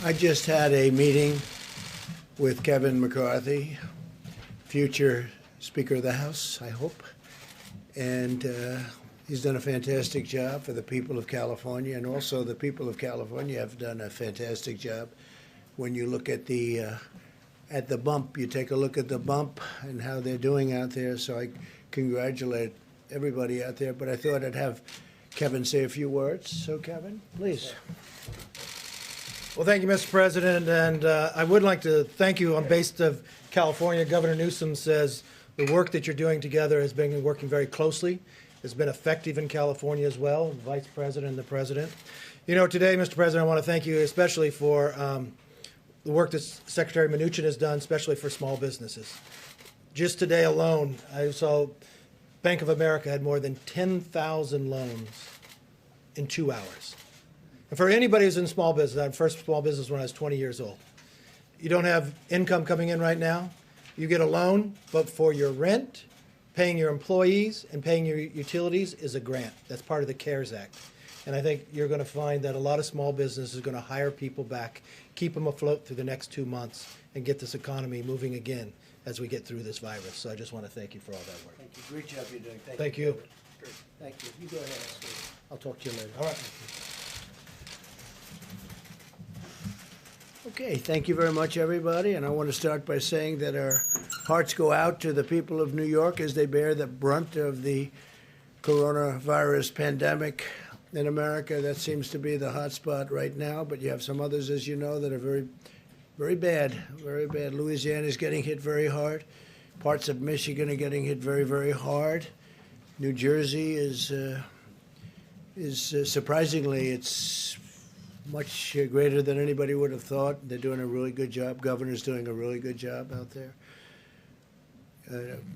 I just had a meeting with Kevin McCarthy, future Speaker of the House, I hope. And he's done a fantastic job for the people of California, and also the people of California have done a fantastic job. When you look at the bump, you take a look at the bump and how they're doing out there. So I congratulate everybody out there. But I thought I'd have Kevin say a few words. So Kevin, please. Well, thank you, Mr. President, and I would like to thank you on behalf of California. Governor Newsom says the work that you're doing together has been working very closely. It's been effective in California as well, Vice President and the President. You know, today, Mr. President, I want to thank you especially for the work that Secretary Mnuchin has done, especially for small businesses. Just today alone, I saw Bank of America had more than 10,000 loans in 2 hours. And for anybody who's in small business, I had first small business when I was 20 years old. You don't have income coming in right now. You get a loan, but for your rent, paying your employees, and paying your utilities is a grant. That's part of the CARES Act. And I think you're going to find that a lot of small businesses are going to hire people back, keep them afloat through the next 2 months, and get this economy moving again as we get through this virus. So I just want to thank you for all that work. Thank you. Great job you're doing. Thank you. Thank you. You go ahead. I'll talk to you later. All right. Okay, thank you very much, everybody. And I want to start by saying that our hearts go out to the people of New York as they bear the brunt of the coronavirus pandemic in America. That seems to be the hot spot right now, but you have some others, as you know, that are very, very bad, very bad. Louisiana is getting hit very hard. Parts of Michigan are getting hit very, very hard. New Jersey is surprisingly, it's much greater than anybody would have thought. They're doing a really good job. Governor's doing a really good job out there.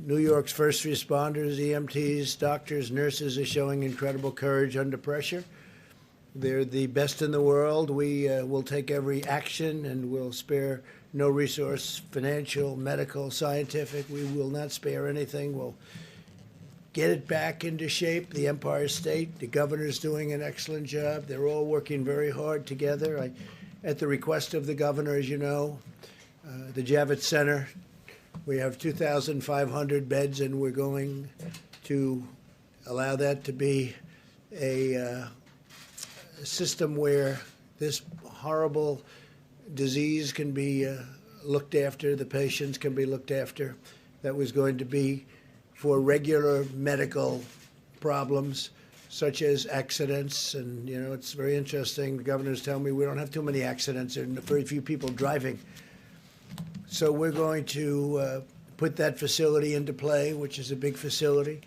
New York's first responders, EMTs, doctors, nurses are showing incredible courage under pressure. They're the best in the world. We will take every action and will spare no resource, financial, medical, scientific. We will not spare anything. We'll get it back into shape. The Empire State, the governor's doing an excellent job. They're all working very hard together. At the request of the governor, as you know, the Javits Center, we have 2,500 beds, and we're going to allow that to be a system where this horrible disease can be looked after, the patients can be looked after. That was going to be for regular medical problems such as accidents. And, you know, it's very interesting. The governors tell me we don't have too many accidents and very few people driving. So we're going to put that facility into play, which is a big facility.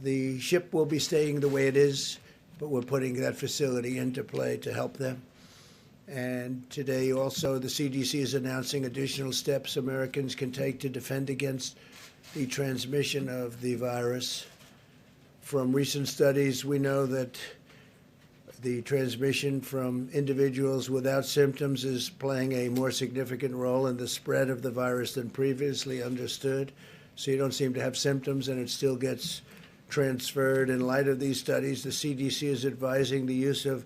The ship will be staying the way it is, but we're putting that facility into play to help them. And today also the CDC is announcing additional steps Americans can take to defend against the transmission of the virus. From recent studies, we know that the transmission from individuals without symptoms is playing a more significant role in the spread of the virus than previously understood. So you don't seem to have symptoms and it still gets transferred. In light of these studies, the CDC is advising the use of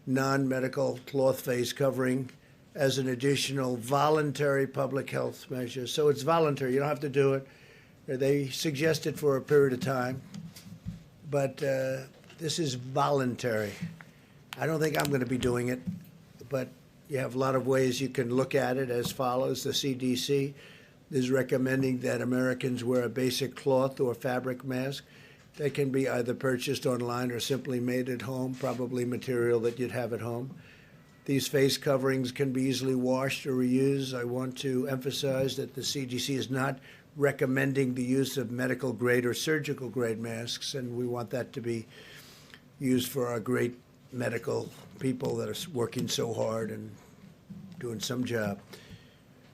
non-medical cloth face covering as an additional voluntary public health measure. So it's voluntary. You don't have to do it. They suggest it for a period of time, but this is voluntary. I don't think I'm going to be doing it, but you have a lot of ways you can look at it as follows. The CDC is recommending that Americans wear a basic cloth or fabric mask. They can be either purchased online or simply made at home, probably material that you'd have at home. These face coverings can be easily washed or reused. I want to emphasize that the CDC is not recommending the use of medical grade or surgical grade masks, and we want that to be used for our great medical people that are working so hard and doing some job.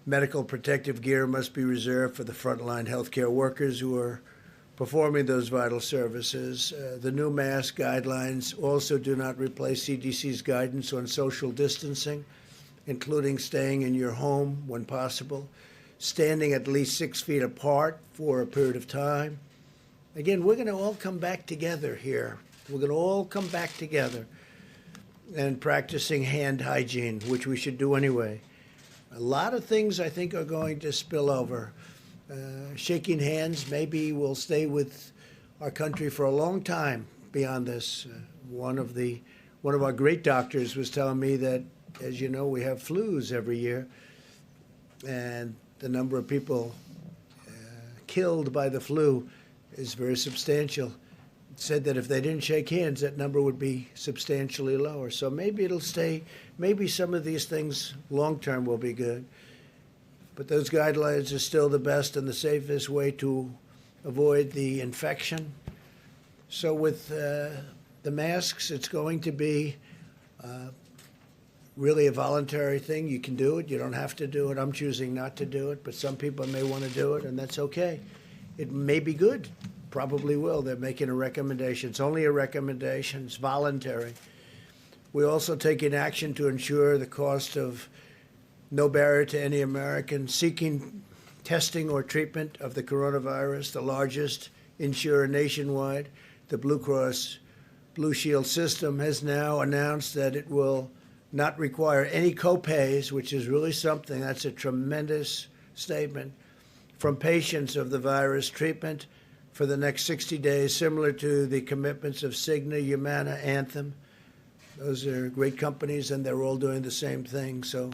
Medical protective gear must be reserved for the frontline healthcare workers who are performing those vital services. The new mask guidelines also do not replace CDC's guidance on social distancing, including staying in your home when possible, standing at least 6 feet apart for a period of time. Again, we're going to all come back together here. We're going to all come back together. and practicing hand hygiene, which we should do anyway. A lot of things I think are going to spill over. Shaking hands maybe will stay with our country for a long time beyond this. One of our great doctors was telling me that, as you know, we have flus every year, and the number of people killed by the flu is very substantial. It said that if they didn't shake hands, that number would be substantially lower. So maybe it'll stay. Maybe some of these things long term will be good. But those guidelines are still the best and the safest way to avoid the infection. So with the masks, it's going to be really a voluntary thing. You can do it. You don't have to do it. I'm choosing not to do it, but some people may want to do it, and that's okay. It may be good. Probably will. They're making a recommendation. It's only a recommendation. It's voluntary. We're also taking action to ensure the cost of no barrier to any American seeking testing or treatment of the coronavirus. The largest insurer nationwide, the Blue Cross Blue Shield system, has now announced that it will not require any copays, which is really something. That's a tremendous statement, from patients of the virus treatment for the next 60 days, similar to the commitments of Cigna, Humana, Anthem. Those are great companies, and they're all doing the same thing. So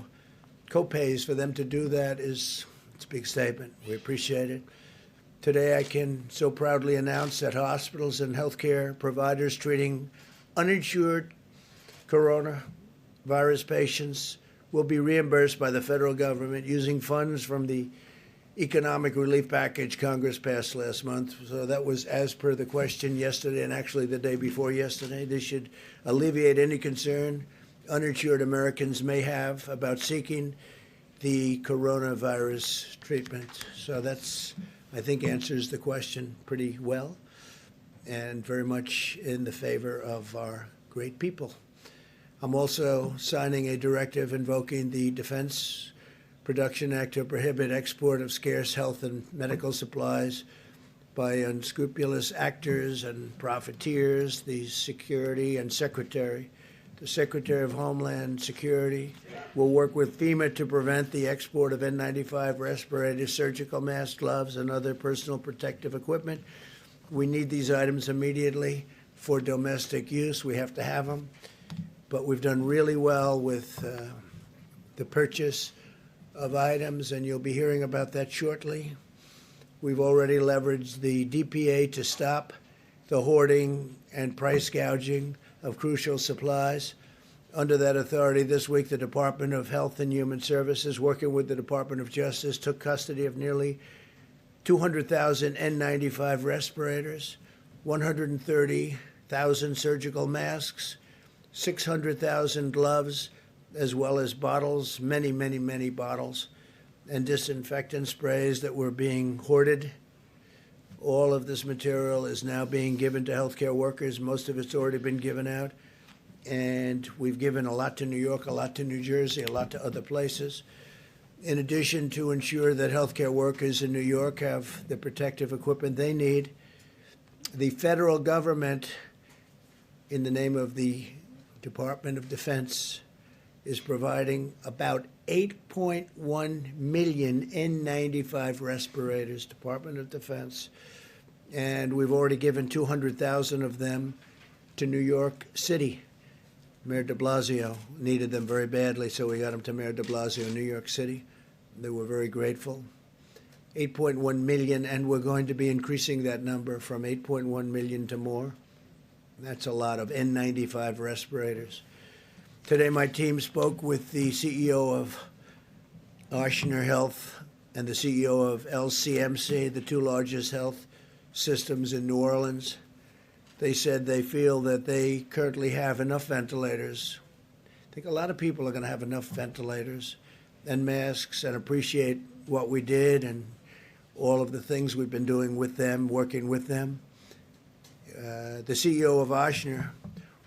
copays, for them to do that it's a big statement. We appreciate it. Today, I can so proudly announce that hospitals and healthcare providers treating uninsured coronavirus patients will be reimbursed by the federal government using funds from the economic relief package Congress passed last month. So that was as per the question yesterday, and actually the day before yesterday. This should alleviate any concern uninsured Americans may have about seeking the coronavirus treatment. So that's, I think, answers the question pretty well, and very much in the favor of our great people. I'm also signing a directive invoking the Defense Production Act to prohibit export of scarce health and medical supplies by unscrupulous actors and profiteers. The Secretary of Homeland Security will work with FEMA to prevent the export of N95 respirators, surgical masks, gloves, and other personal protective equipment. We need these items immediately for domestic use. We have to have them. But we've done really well with the purchase of items, and you'll be hearing about that shortly. We've already leveraged the DPA to stop the hoarding and price gouging of crucial supplies. Under that authority, this week, the Department of Health and Human Services, working with the Department of Justice, took custody of nearly 200,000 N95 respirators, 130,000 surgical masks, 600,000 gloves, as well as bottles, many, many, many bottles, and disinfectant sprays that were being hoarded. All of this material is now being given to healthcare workers. Most of it's already been given out. And we've given a lot to New York, a lot to New Jersey, a lot to other places. In addition, to ensure that healthcare workers in New York have the protective equipment they need, the federal government, in the name of the Department of Defense, is providing about 8.1 million N95 respirators, Department of Defense. And we've already given 200,000 of them to New York City. Mayor de Blasio needed them very badly, so we got them to Mayor de Blasio in New York City. They were very grateful. 8.1 million, and we're going to be increasing that number from 8.1 million to more. That's a lot of N95 respirators. Today, my team spoke with the CEO of Ochsner Health and the CEO of LCMC, the two largest health systems in New Orleans. They said they feel that they currently have enough ventilators. I think a lot of people are going to have enough ventilators and masks and appreciate what we did and all of the things we've been doing with them, working with them. The CEO of Ochsner,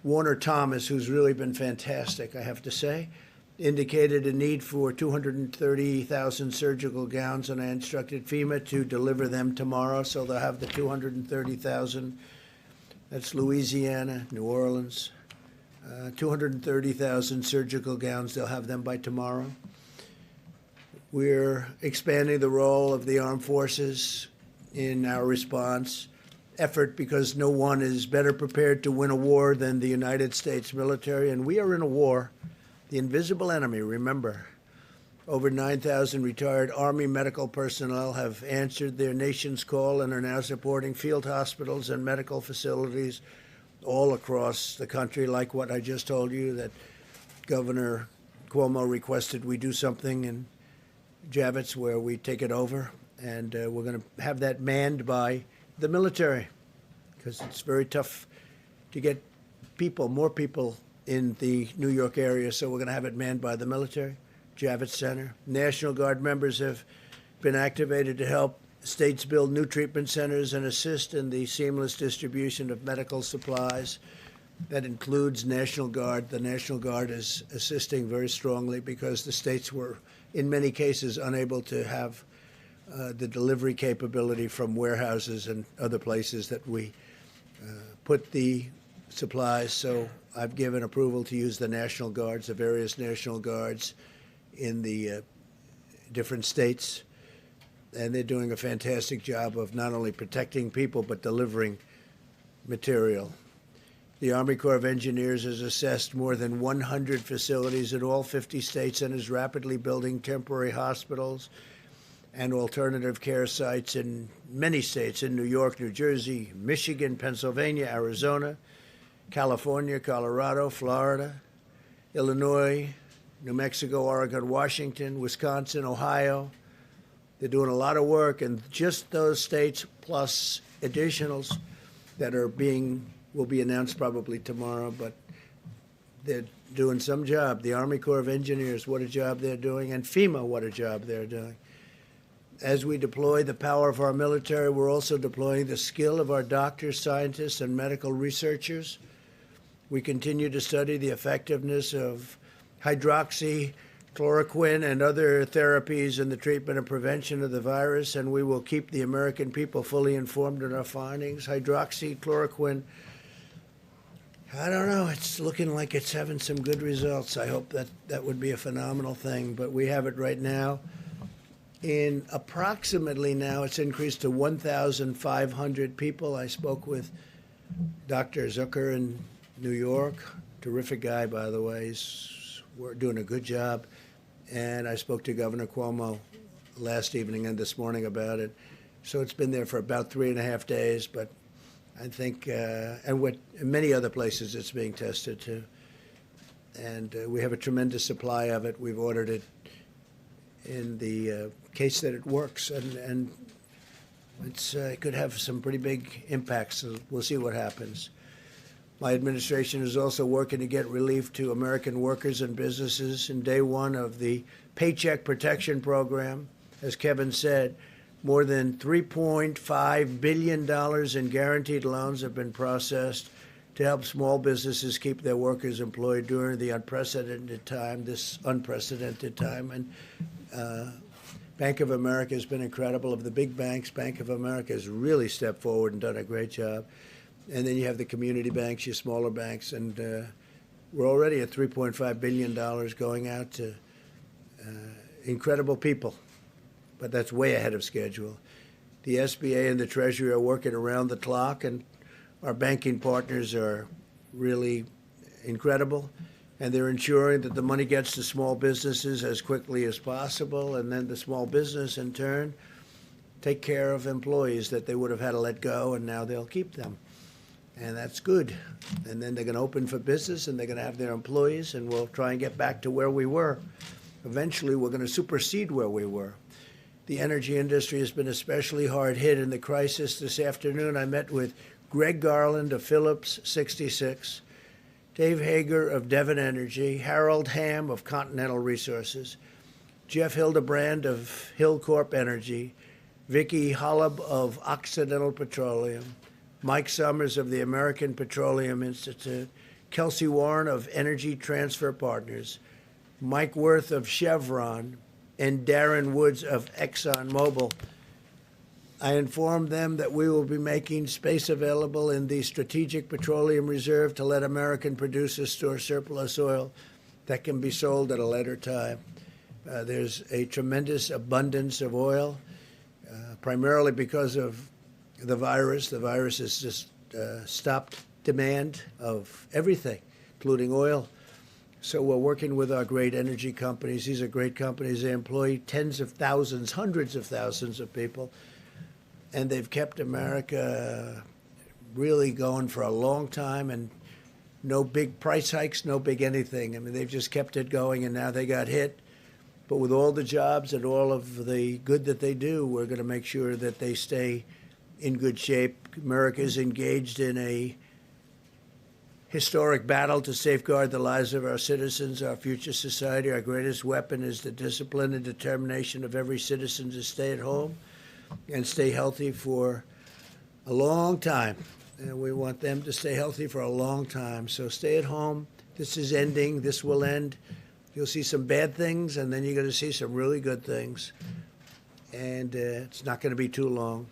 Warner Thomas, who's really been fantastic, I have to say, indicated a need for 230,000 surgical gowns, and I instructed FEMA to deliver them tomorrow, so they'll have the 230,000. That's Louisiana, New Orleans, 230,000 surgical gowns. They'll have them by tomorrow. We're expanding the role of the armed forces in our response effort because no one is better prepared to win a war than the United States military. And we are in a war, the invisible enemy, remember. Over 9,000 retired Army medical personnel have answered their nation's call and are now supporting field hospitals and medical facilities all across the country, like what I just told you, that Governor Cuomo requested we do something in Javits where we take it over. And we're going to have that manned by the military because it's very tough to get people, more people in the New York area. So we're going to have it manned by the military. Javits Center. National Guard members have been activated to help states build new treatment centers and assist in the seamless distribution of medical supplies. That includes National Guard. The National Guard is assisting very strongly because the states were, in many cases, unable to have the delivery capability from warehouses and other places that we put the supplies. So I've given approval to use the National Guards, the various National Guards in the different states. And they're doing a fantastic job of not only protecting people, but delivering material. The Army Corps of Engineers has assessed more than 100 facilities in all 50 states and is rapidly building temporary hospitals and alternative care sites in many states, in New York, New Jersey, Michigan, Pennsylvania, Arizona, California, Colorado, Florida, Illinois, New Mexico, Oregon, Washington, Wisconsin, Ohio. They're doing a lot of work, and just those states plus additionals that will be announced probably tomorrow, but they're doing some job. The Army Corps of Engineers, what a job they're doing, and FEMA, what a job they're doing. As we deploy the power of our military, we're also deploying the skill of our doctors, scientists, and medical researchers. We continue to study the effectiveness of hydroxychloroquine and other therapies in the treatment and prevention of the virus, and we will keep the American people fully informed in our findings. Hydroxychloroquine, I don't know, it's looking like it's having some good results. I hope that would be a phenomenal thing, but we have it right now. In approximately now, it's increased to 1,500 people. I spoke with Dr. Zucker in New York, terrific guy, by the way. We're doing a good job. And I spoke to Governor Cuomo last evening and this morning about it. So it's been there for about 3.5 days, but I think, in many other places it's being tested too. And we have a tremendous supply of it. We've ordered it in the case that it works, and it could have some pretty big impacts. So we'll see what happens. My administration is also working to get relief to American workers and businesses. In day one of the Paycheck Protection Program, as Kevin said, more than $3.5 billion in guaranteed loans have been processed to help small businesses keep their workers employed during the unprecedented time, And Bank of America has been incredible. Of the big banks, Bank of America has really stepped forward and done a great job. And then you have the community banks, your smaller banks, and we're already at $3.5 billion going out to incredible people. But that's way ahead of schedule. The SBA and the Treasury are working around the clock, and our banking partners are really incredible. And they're ensuring that the money gets to small businesses as quickly as possible, and then the small business, in turn, take care of employees that they would have had to let go, and now they'll keep them. And that's good. And then they're going to open for business, and they're going to have their employees, and we'll try and get back to where we were. Eventually, we're going to supersede where we were. The energy industry has been especially hard hit in the crisis. This afternoon, I met with Greg Garland of Phillips 66, Dave Hager of Devon Energy, Harold Hamm of Continental Resources, Jeff Hildebrand of Hillcorp Energy, Vicki Hollub of Occidental Petroleum, Mike Summers of the American Petroleum Institute, Kelsey Warren of Energy Transfer Partners, Mike Worth of Chevron, and Darren Woods of ExxonMobil. I informed them that we will be making space available in the Strategic Petroleum Reserve to let American producers store surplus oil that can be sold at a later time. There's a tremendous abundance of oil, primarily because of the virus. The virus has just stopped demand of everything, including oil. So we're working with our great energy companies. These are great companies. They employ tens of thousands, hundreds of thousands of people, and they've kept America really going for a long time, and no big price hikes, no big anything. I mean, they've just kept it going, and now they got hit. But with all the jobs and all of the good that they do, we're going to make sure that they stay in good shape. America is engaged in a historic battle to safeguard the lives of our citizens, our future society. Our greatest weapon is the discipline and determination of every citizen to stay at home and stay healthy for a long time. And we want them to stay healthy for a long time. So stay at home. This is ending. This will end. You'll see some bad things, and then you're going to see some really good things. And it's not going to be too long.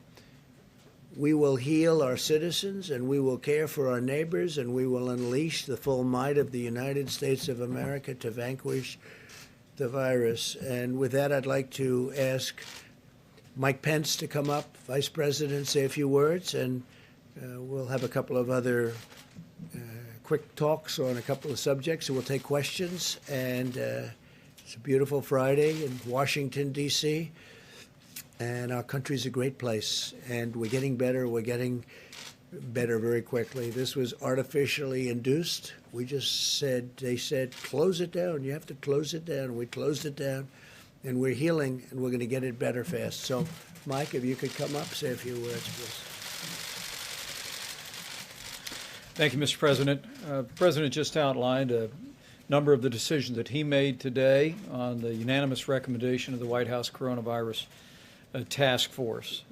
We will heal our citizens, and we will care for our neighbors, and we will unleash the full might of the United States of America to vanquish the virus. And with that, I'd like to ask Mike Pence to come up, Vice President, say a few words, and we'll have a couple of other quick talks on a couple of subjects, and we'll take questions. And it's a beautiful Friday in Washington, D.C., and our country's a great place, and we're getting better. We're getting better very quickly. This was artificially induced. We just said, they said, close it down. You have to close it down. We closed it down, and we're healing, and we're going to get it better fast. So, Mike, if you could come up, say a few words, please. Thank you, Mr. President. The President just outlined a number of the decisions that he made today on the unanimous recommendation of the White House Coronavirus Task Force.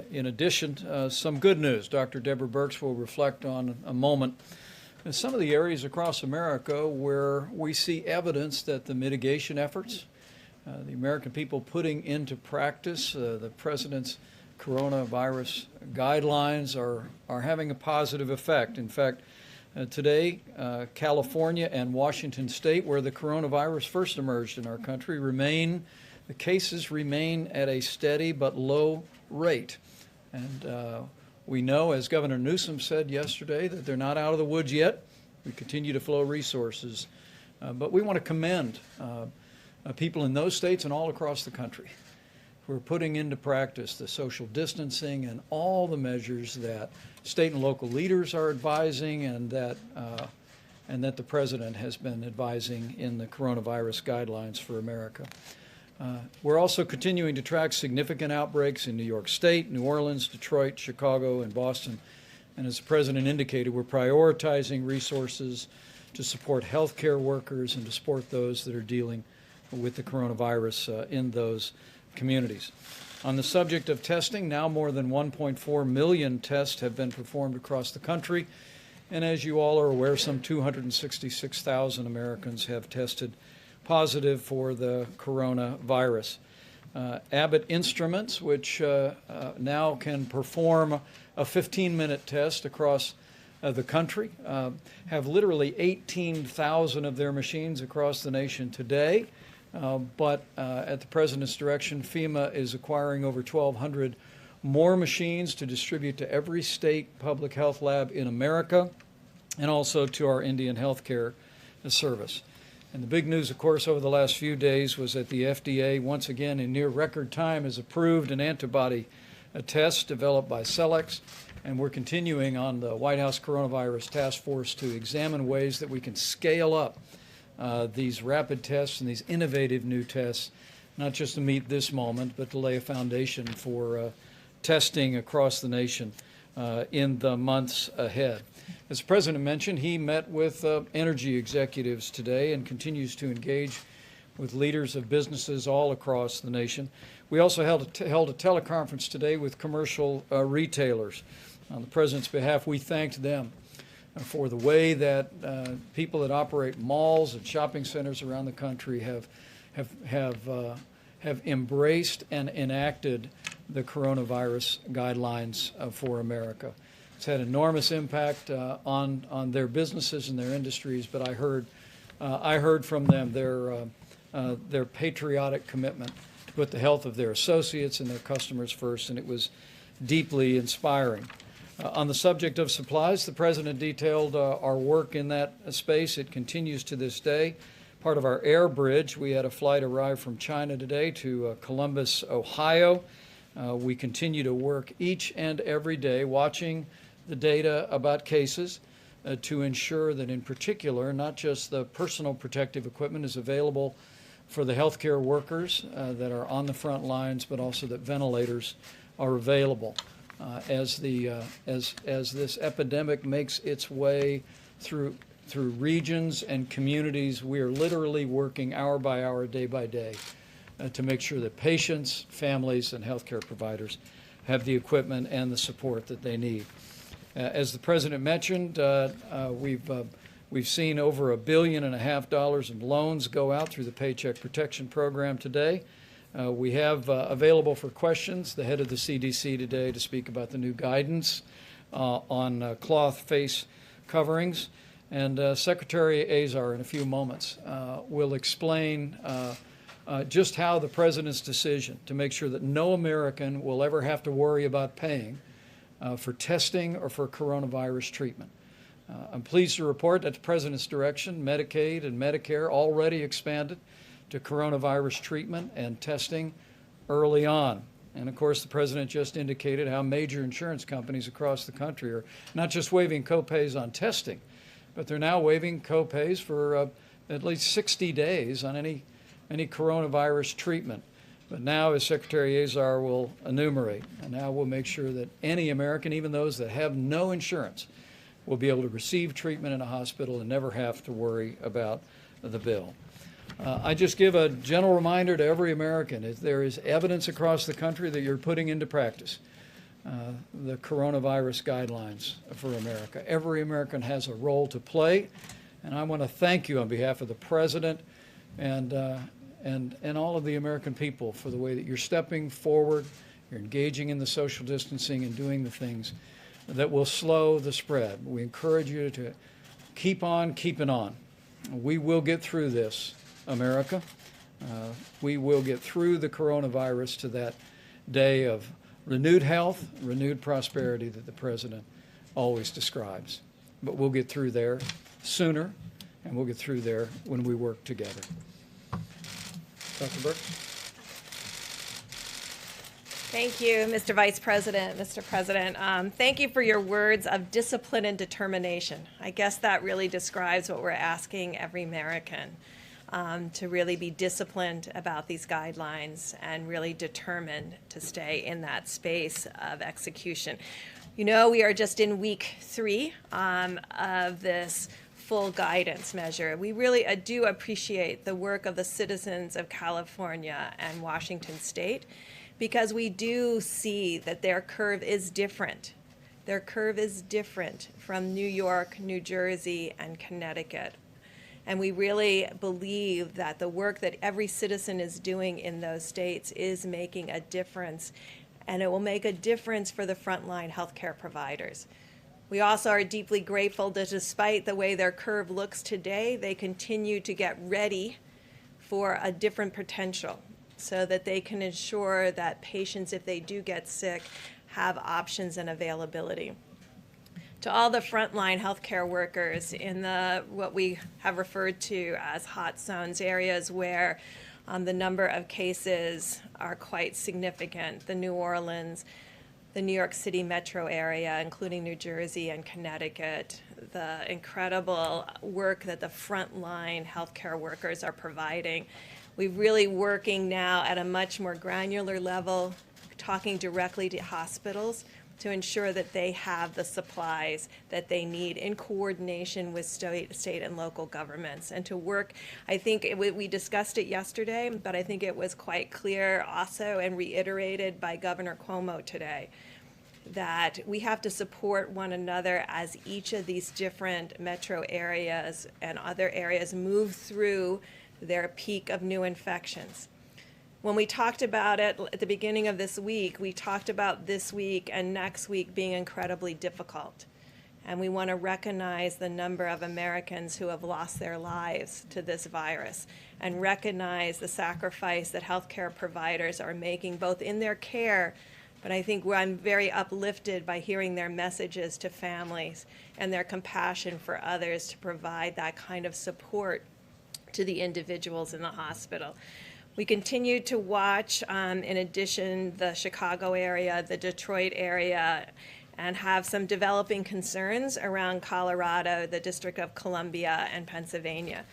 In addition, some good news. Dr. Deborah Birx will reflect on a moment some of the areas across America where we see evidence that the mitigation efforts, the American people putting into practice the President's coronavirus guidelines are having a positive effect. In fact, today, California and Washington State, where the coronavirus first emerged in our country, the cases remain at a steady but low rate. And we know, as Governor Newsom said yesterday, that they're not out of the woods yet. We continue to flow resources. But we want to commend people in those states and all across the country who are putting into practice the social distancing and all the measures that state and local leaders are advising, and that the President has been advising in the coronavirus guidelines for America. We're also continuing to track significant outbreaks in New York State, New Orleans, Detroit, Chicago, and Boston. And as the President indicated, we're prioritizing resources to support healthcare workers and to support those that are dealing with the coronavirus in those communities. On the subject of testing, now more than 1.4 million tests have been performed across the country. And as you all are aware, some 266,000 Americans have tested positive for the coronavirus. Abbott Instruments, which now can perform a 15-minute test across the country, have literally 18,000 of their machines across the nation today. But at the President's direction, FEMA is acquiring over 1,200 more machines to distribute to every state public health lab in America, and also to our Indian Healthcare Service. And the big news, of course, over the last few days was that the FDA, once again in near record time, has approved an antibody test developed by Cellex. And we're continuing on the White House Coronavirus Task Force to examine ways that we can scale up these rapid tests and these innovative new tests, not just to meet this moment, but to lay a foundation for testing across the nation in the months ahead. As the President mentioned, he met with energy executives today and continues to engage with leaders of businesses all across the nation. We also held a teleconference today with commercial retailers. On the President's behalf, we thanked them for the way that people that operate malls and shopping centers around the country have embraced and enacted the coronavirus guidelines for America. It's had enormous impact on their businesses and their industries, but I heard from them their patriotic commitment to put the health of their associates and their customers first, and it was deeply inspiring. On the subject of supplies, the President detailed our work in that space. It continues to this day. Part of our air bridge, we had a flight arrive from China today to Columbus, Ohio. We continue to work each and every day watching the data about cases to ensure that in particular, not just the personal protective equipment is available for the healthcare workers that are on the front lines, but also that ventilators are available. As this epidemic makes its way through regions and communities, we are literally working hour by hour, day by day, to make sure that patients, families, and healthcare providers have the equipment and the support that they need. As the President mentioned, we've seen over $1.5 billion in loans go out through the Paycheck Protection Program today. We have available for questions the head of the CDC today to speak about the new guidance on cloth face coverings. And Secretary Azar, in a few moments, will explain just how the President's decision to make sure that no American will ever have to worry about paying for testing or for coronavirus treatment. I'm pleased to report that the President's direction, Medicaid and Medicare already expanded to coronavirus treatment and testing early on. And of course, the President just indicated how major insurance companies across the country are not just waiving copays on testing, but they're now waiving copays for at least 60 days on any coronavirus treatment. But now, as Secretary Azar will enumerate, and now we'll make sure that any American, even those that have no insurance, will be able to receive treatment in a hospital and never have to worry about the bill. I just give a gentle reminder to every American, if there is evidence across the country that you're putting into practice the coronavirus guidelines for America. Every American has a role to play, and I want to thank you on behalf of the President and all of the American people for the way that you're stepping forward, you're engaging in the social distancing and doing the things that will slow the spread. We encourage you to keep on keeping on. We will get through this, America. We will get through the coronavirus to that day of renewed health, renewed prosperity that the President always describes. But we'll get through there sooner, and we'll get through there when we work together. Dr. Birx? Thank you, Mr. Vice President, Mr. President. Thank you for your words of discipline and determination. I guess that really describes what we're asking every American, to really be disciplined about these guidelines and really determined to stay in that space of execution. You know, we are just in week 3 of this full guidance measure. We really do appreciate the work of the citizens of California and Washington State, because we do see that their curve is different. Their curve is different from New York, New Jersey, and Connecticut. And we really believe that the work that every citizen is doing in those states is making a difference, and it will make a difference for the frontline healthcare providers. We also are deeply grateful that despite the way their curve looks today, they continue to get ready for a different potential so that they can ensure that patients, if they do get sick, have options and availability. To all the frontline healthcare workers in what we have referred to as hot zones, areas where the number of cases are quite significant, the New Orleans, the New York City metro area, including New Jersey and Connecticut, the incredible work that the frontline healthcare workers are providing. We're really working now at a much more granular level, talking directly to hospitals to ensure that they have the supplies that they need in coordination with state and local governments, and to work. I think we discussed it yesterday, but I think it was quite clear also and reiterated by Governor Cuomo today that we have to support one another as each of these different metro areas and other areas move through their peak of new infections. When we talked about it at the beginning of this week, we talked about this week and next week being incredibly difficult. And we want to recognize the number of Americans who have lost their lives to this virus and recognize the sacrifice that healthcare providers are making both in their care, but I think I'm very uplifted by hearing their messages to families and their compassion for others to provide that kind of support to the individuals in the hospital. We continue to watch, in addition, the Chicago area, the Detroit area, and have some developing concerns around Colorado, the District of Columbia, and Pennsylvania.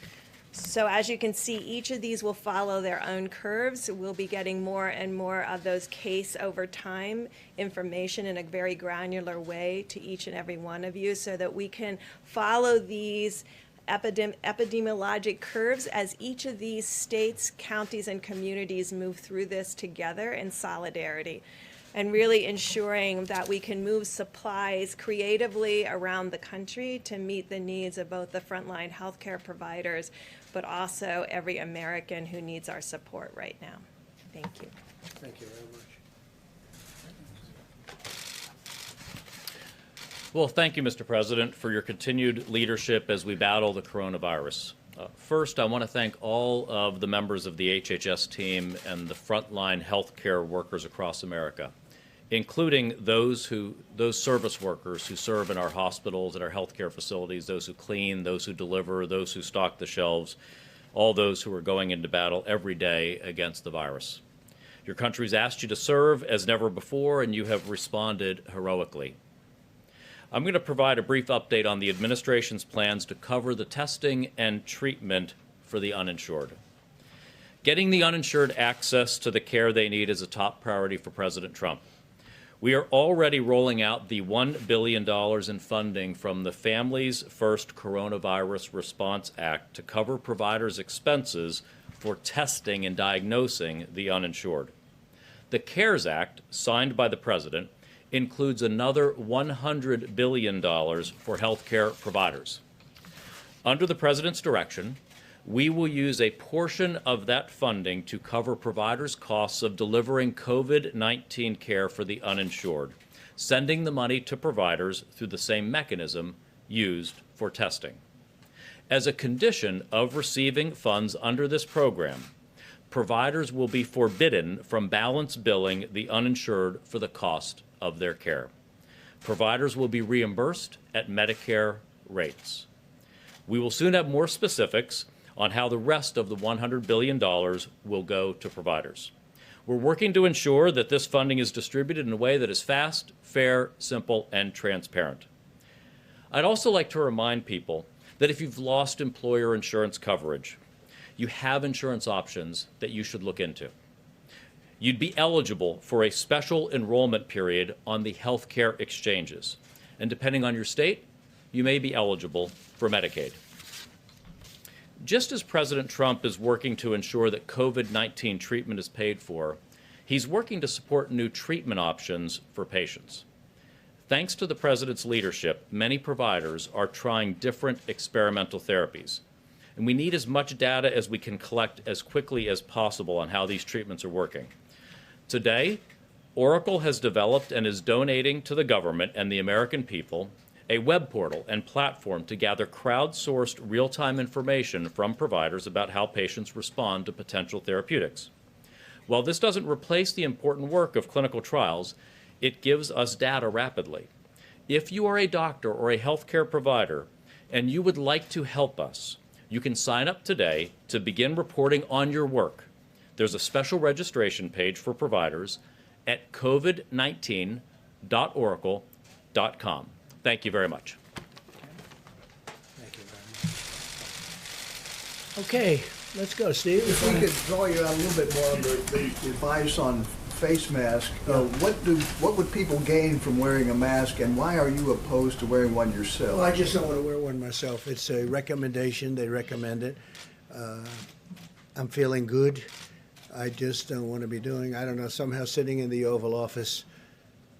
So as you can see, each of these will follow their own curves. We'll be getting more and more of those case over time information in a very granular way to each and every one of you so that we can follow these epidemiologic curves as each of these states, counties, and communities move through this together in solidarity, and really ensuring that we can move supplies creatively around the country to meet the needs of both the frontline healthcare providers, but also every American who needs our support right now. Thank you. Thank you very much. Well, thank you, Mr. President, for your continued leadership as we battle the coronavirus. First, I want to thank all of the members of the HHS team and the frontline healthcare workers across America, including those service workers who serve in our hospitals and our healthcare facilities, those who clean, those who deliver, those who stock the shelves, all those who are going into battle every day against the virus. Your country's asked you to serve as never before, and you have responded heroically. I'm going to provide a brief update on the administration's plans to cover the testing and treatment for the uninsured. Getting the uninsured access to the care they need is a top priority for President Trump. We are already rolling out the $1 billion in funding from the Families First Coronavirus Response Act to cover providers' expenses for testing and diagnosing the uninsured. The CARES Act, signed by the President, includes another $100 billion for healthcare providers. Under the President's direction, we will use a portion of that funding to cover providers' costs of delivering COVID-19 care for the uninsured, sending the money to providers through the same mechanism used for testing. As a condition of receiving funds under this program, providers will be forbidden from balance billing the uninsured for the cost of their care. Providers will be reimbursed at Medicare rates. We will soon have more specifics on how the rest of the $100 billion will go to providers. We're working to ensure that this funding is distributed in a way that is fast, fair, simple, and transparent. I'd also like to remind people that if you've lost employer insurance coverage, you have insurance options that you should look into. You'd be eligible for a special enrollment period on the healthcare exchanges. And depending on your state, you may be eligible for Medicaid. Just as President Trump is working to ensure that COVID-19 treatment is paid for, he's working to support new treatment options for patients. Thanks to the President's leadership, many providers are trying different experimental therapies. And we need as much data as we can collect as quickly as possible on how these treatments are working. Today, Oracle has developed and is donating to the government and the American people a web portal and platform to gather crowdsourced real-time information from providers about how patients respond to potential therapeutics. While this doesn't replace the important work of clinical trials, it gives us data rapidly. If you are a doctor or a healthcare provider and you would like to help us, you can sign up today to begin reporting on your work. There's a special registration page for providers at covid19.oracle.com. Thank you very much. Thank you very much. Okay, let's go, Steve. If we could draw you out a little bit more on the advice on face mask, what would people gain from wearing a mask, and why are you opposed to wearing one yourself? Well, I just don't want to wear one myself. It's a recommendation. They recommend it. I'm feeling good. I just don't want to be doing, I don't know, somehow sitting in the Oval Office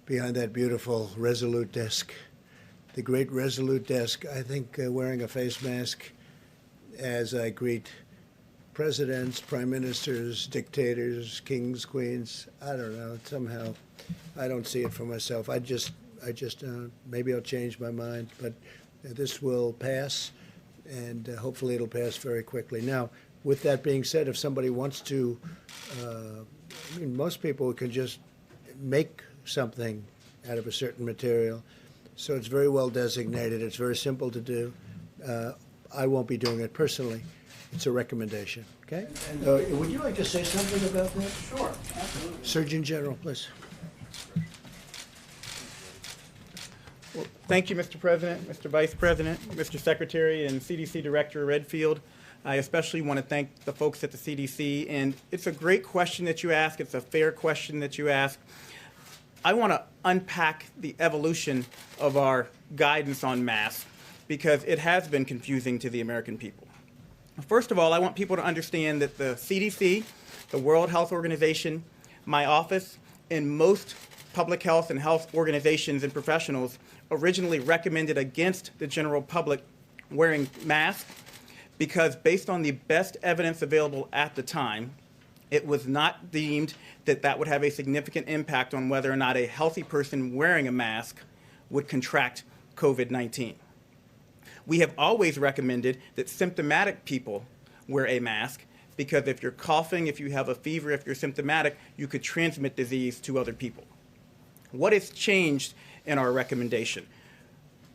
behind that beautiful Resolute desk, the great Resolute desk. I think wearing a face mask as I greet presidents, prime ministers, dictators, kings, queens. I don't know. Somehow, I don't see it for myself. I just maybe I'll change my mind, but this will pass, and hopefully it'll pass very quickly. Now, with that being said, if somebody wants to, I mean, most people can just make something out of a certain material, so it's very well designated. It's very simple to do. I won't be doing it personally. It's a recommendation, okay? Would you like to say something about that? Sure, absolutely. Surgeon General, please. Well, thank you, Mr. President, Mr. Vice President, Mr. Secretary, and CDC Director Redfield. I especially want to thank the folks at the CDC, and it's a great question that you ask. It's a fair question that you ask. I want to unpack the evolution of our guidance on masks because it has been confusing to the American people. First of all, I want people to understand that the CDC, the World Health Organization, my office, and most public health and health organizations and professionals originally recommended against the general public wearing masks because based on the best evidence available at the time, it was not deemed that that would have a significant impact on whether or not a healthy person wearing a mask would contract COVID-19. We have always recommended that symptomatic people wear a mask because if you're coughing, if you have a fever, if you're symptomatic, you could transmit disease to other people. What has changed in our recommendation?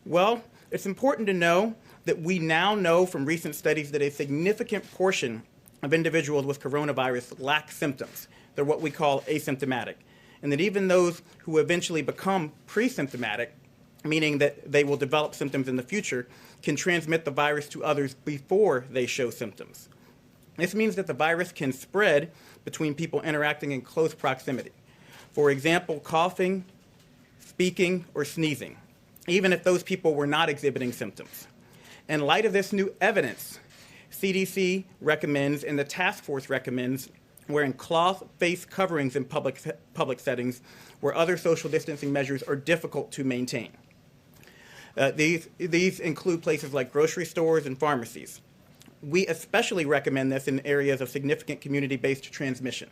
Well, it's important to know that we now know from recent studies that a significant portion of individuals with coronavirus lack symptoms. They're what we call asymptomatic. And that even those who eventually become pre-symptomatic, meaning that they will develop symptoms in the future, can transmit the virus to others before they show symptoms. This means that the virus can spread between people interacting in close proximity. For example, coughing, speaking, or sneezing, even if those people were not exhibiting symptoms. In light of this new evidence, CDC recommends and the task force recommends wearing cloth face coverings in public settings where other social distancing measures are difficult to maintain. These include places like grocery stores and pharmacies. We especially recommend this in areas of significant community-based transmission.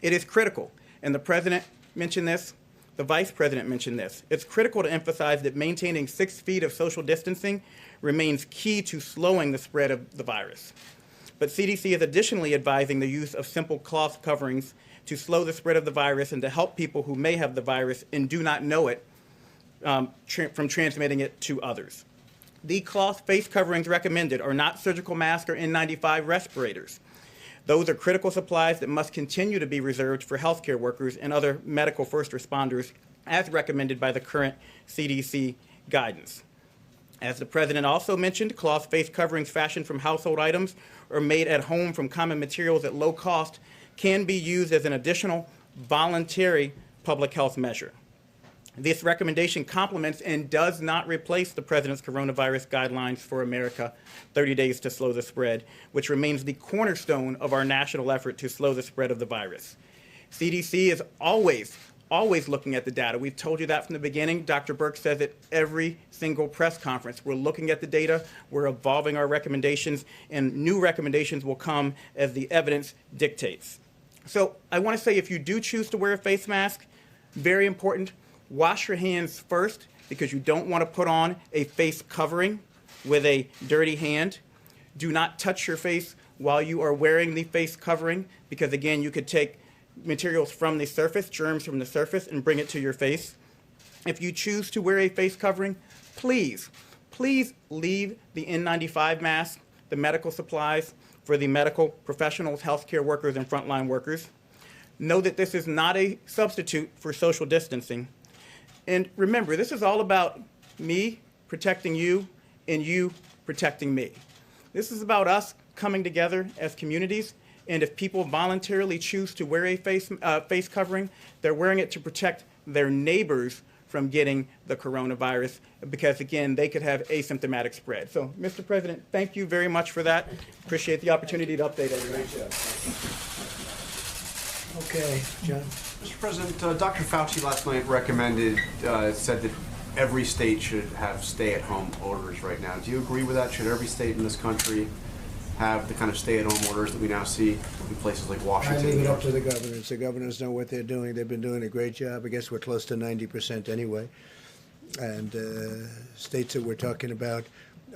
It is critical, and the President mentioned this, the Vice President mentioned this. It's critical to emphasize that maintaining 6 feet of social distancing remains key to slowing the spread of the virus. But CDC is additionally advising the use of simple cloth coverings to slow the spread of the virus and to help people who may have the virus and do not know it from transmitting it to others. The cloth face coverings recommended are not surgical masks or N95 respirators. Those are critical supplies that must continue to be reserved for healthcare workers and other medical first responders as recommended by the current CDC guidance. As the President also mentioned, cloth face coverings fashioned from household items or made at home from common materials at low cost can be used as an additional voluntary public health measure. This recommendation complements and does not replace the President's coronavirus guidelines for America, 30 days to slow the spread, which remains the cornerstone of our national effort to slow the spread of the virus. CDC is always looking at the data. We've told you that from the beginning. Dr. Birx says it every single press conference. We're looking at the data, we're evolving our recommendations, and new recommendations will come as the evidence dictates. So I want to say if you do choose to wear a face mask, very important, wash your hands first because you don't want to put on a face covering with a dirty hand. Do not touch your face while you are wearing the face covering because, again, you could take materials from the surface, germs from the surface, and bring it to your face. If you choose to wear a face covering, please leave the N95 mask, the medical supplies for the medical professionals, healthcare workers, and frontline workers. Know that this is not a substitute for social distancing. And remember, this is all about me protecting you and you protecting me. This is about us coming together as communities, and if people voluntarily choose to wear a face covering, they're wearing it to protect their neighbors from getting the coronavirus because, again, they could have asymptomatic spread. So, Mr. President, thank you very much for that. Appreciate the opportunity to update everybody. Okay, John. Mr. President, Dr. Fauci last night said that every state should have stay-at-home orders right now. Do you agree with that? Should every state in this country have the kind of stay-at-home orders that we now see in places like I Washington. leave New it York? up to the governors. The governors know what they're doing. They've been doing a great job. I guess we're close to 90% anyway. And states that we're talking about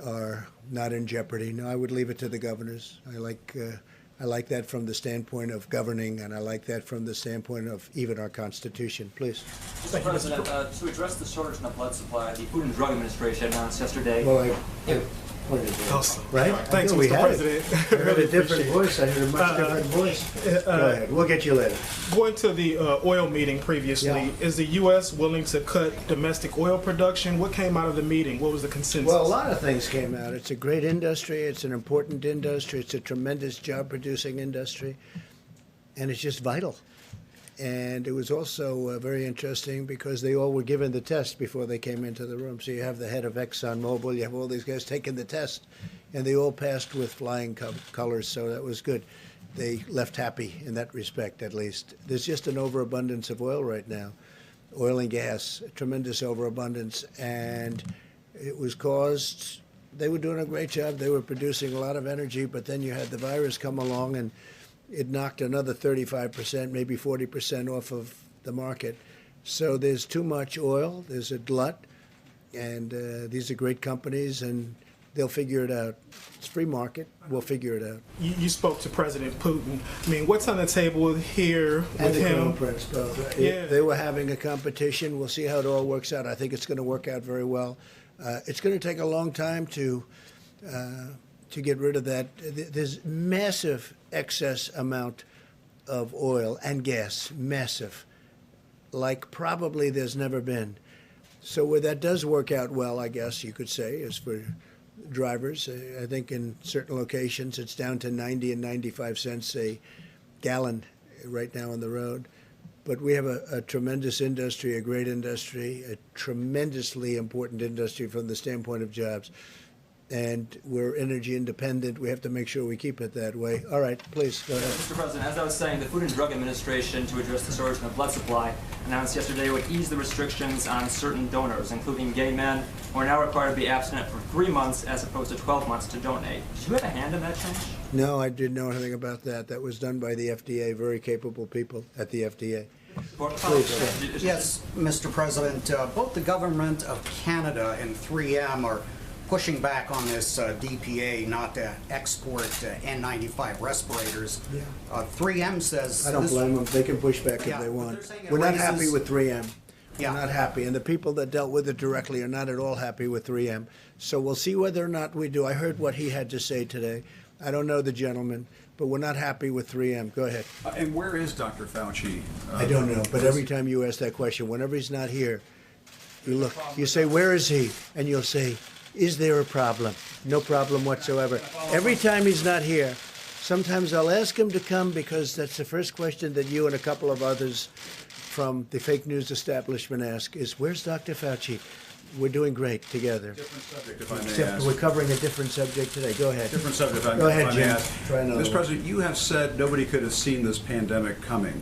are not in jeopardy. No, I would leave it to the governors. I like that from the standpoint of governing, and I like that from the standpoint of even our Constitution. Please. Mr. President, to address the shortage in the blood supply, the Food and Drug Administration announced yesterday. Well, I pointed to it, right? Thanks, I thought we Mr. had it. President. I heard a different voice. I heard a much different voice. Go ahead. We'll get you later. Going to the oil meeting previously, Yeah. is the U.S. willing to cut domestic oil production? What came out of the meeting? What was the consensus? Well, a lot of things came out. It's a great industry. It's an important industry. It's a tremendous job-producing industry, and it's just vital. And it was also very interesting because they all were given the test before they came into the room. So you have the head of ExxonMobil, you have all these guys taking the test, and they all passed with flying colors. So that was good. They left happy in that respect, at least. There's just an overabundance of oil right now, oil and gas, a tremendous overabundance, and it was caused. They were doing a great job. They were producing a lot of energy, but then you had the virus come along and it knocked another 35%, maybe 40% off of the market. So there's too much oil. There's a glut, and these are great companies, and they'll figure it out. It's free market. We'll figure it out. You spoke to President Putin. I mean, what's on the table here And with the Crown him? Prince, both. Yeah. They were having a competition. We'll see how it all works out. I think it's going to work out very well. It's going to take a long time to get rid of that. There's massive excess amount of oil and gas, massive, like probably there's never been. So where that does work out well, I guess you could say, is for drivers. I think in certain locations it's down to 90 and 95 cents a gallon right now on the road. But we have a tremendous industry, a great industry, a tremendously important industry from the standpoint of jobs. And we're energy independent. We have to make sure we keep it that way. All right, please, go ahead. Mr. President, as I was saying, the Food and Drug Administration, to address the shortage in the blood supply, announced yesterday it would ease the restrictions on certain donors, including gay men, who are now required to be abstinent for 3 months as opposed to 12 months to donate. Did you have a hand in that change? No, I didn't know anything about that. That was done by the FDA, very capable people at the FDA. Please, Yes, Mr. President, both the government of Canada and 3M are pushing back on this DPA not to export N95 respirators. 3M says... I don't this- blame them. They can push back Yeah, if they but want. they're saying it We're not raises- happy with 3M. Yeah. We're not happy. And the people that dealt with it directly are not at all happy with 3M. So we'll see whether or not we do. I heard what he had to say today. I don't know the gentleman, but we're not happy with 3M. Go ahead. And where is Dr. Fauci? I don't know, but every time you ask that question, whenever he's not here, you look, you say, where is he? And you'll say, is there a problem? No problem whatsoever. Every time he's not here, sometimes I'll ask him to come because that's the first question that you and a couple of others from the fake news establishment ask is, where's Dr. Fauci? We're doing great together. Different subject, if I may Except ask. we're covering a different subject today. Go ahead. Different subject, if I Go ahead, may Jim. ask. Try another Mr. one. President, you have said nobody could have seen this pandemic coming.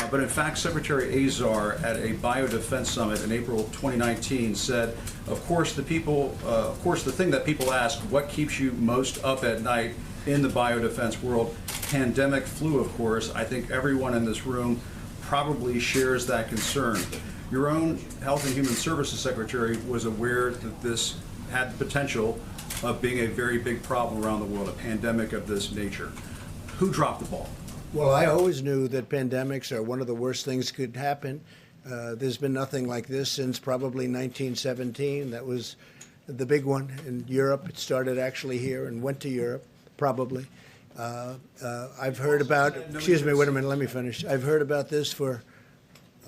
But in fact, Secretary Azar at a biodefense summit in April 2019 said, of course, the thing that people ask, what keeps you most up at night in the biodefense world? Pandemic flu, of course. I think everyone in this room probably shares that concern. Your own Health and Human Services Secretary was aware that this had the potential of being a very big problem around the world, a pandemic of this nature. Who dropped the ball? Well, I always knew that pandemics are one of the worst things could happen. There's been nothing like this since probably 1917. That was the big one in Europe. It started actually here and went to Europe, probably. I've heard about, excuse me, wait a minute, let me finish. I've heard about this for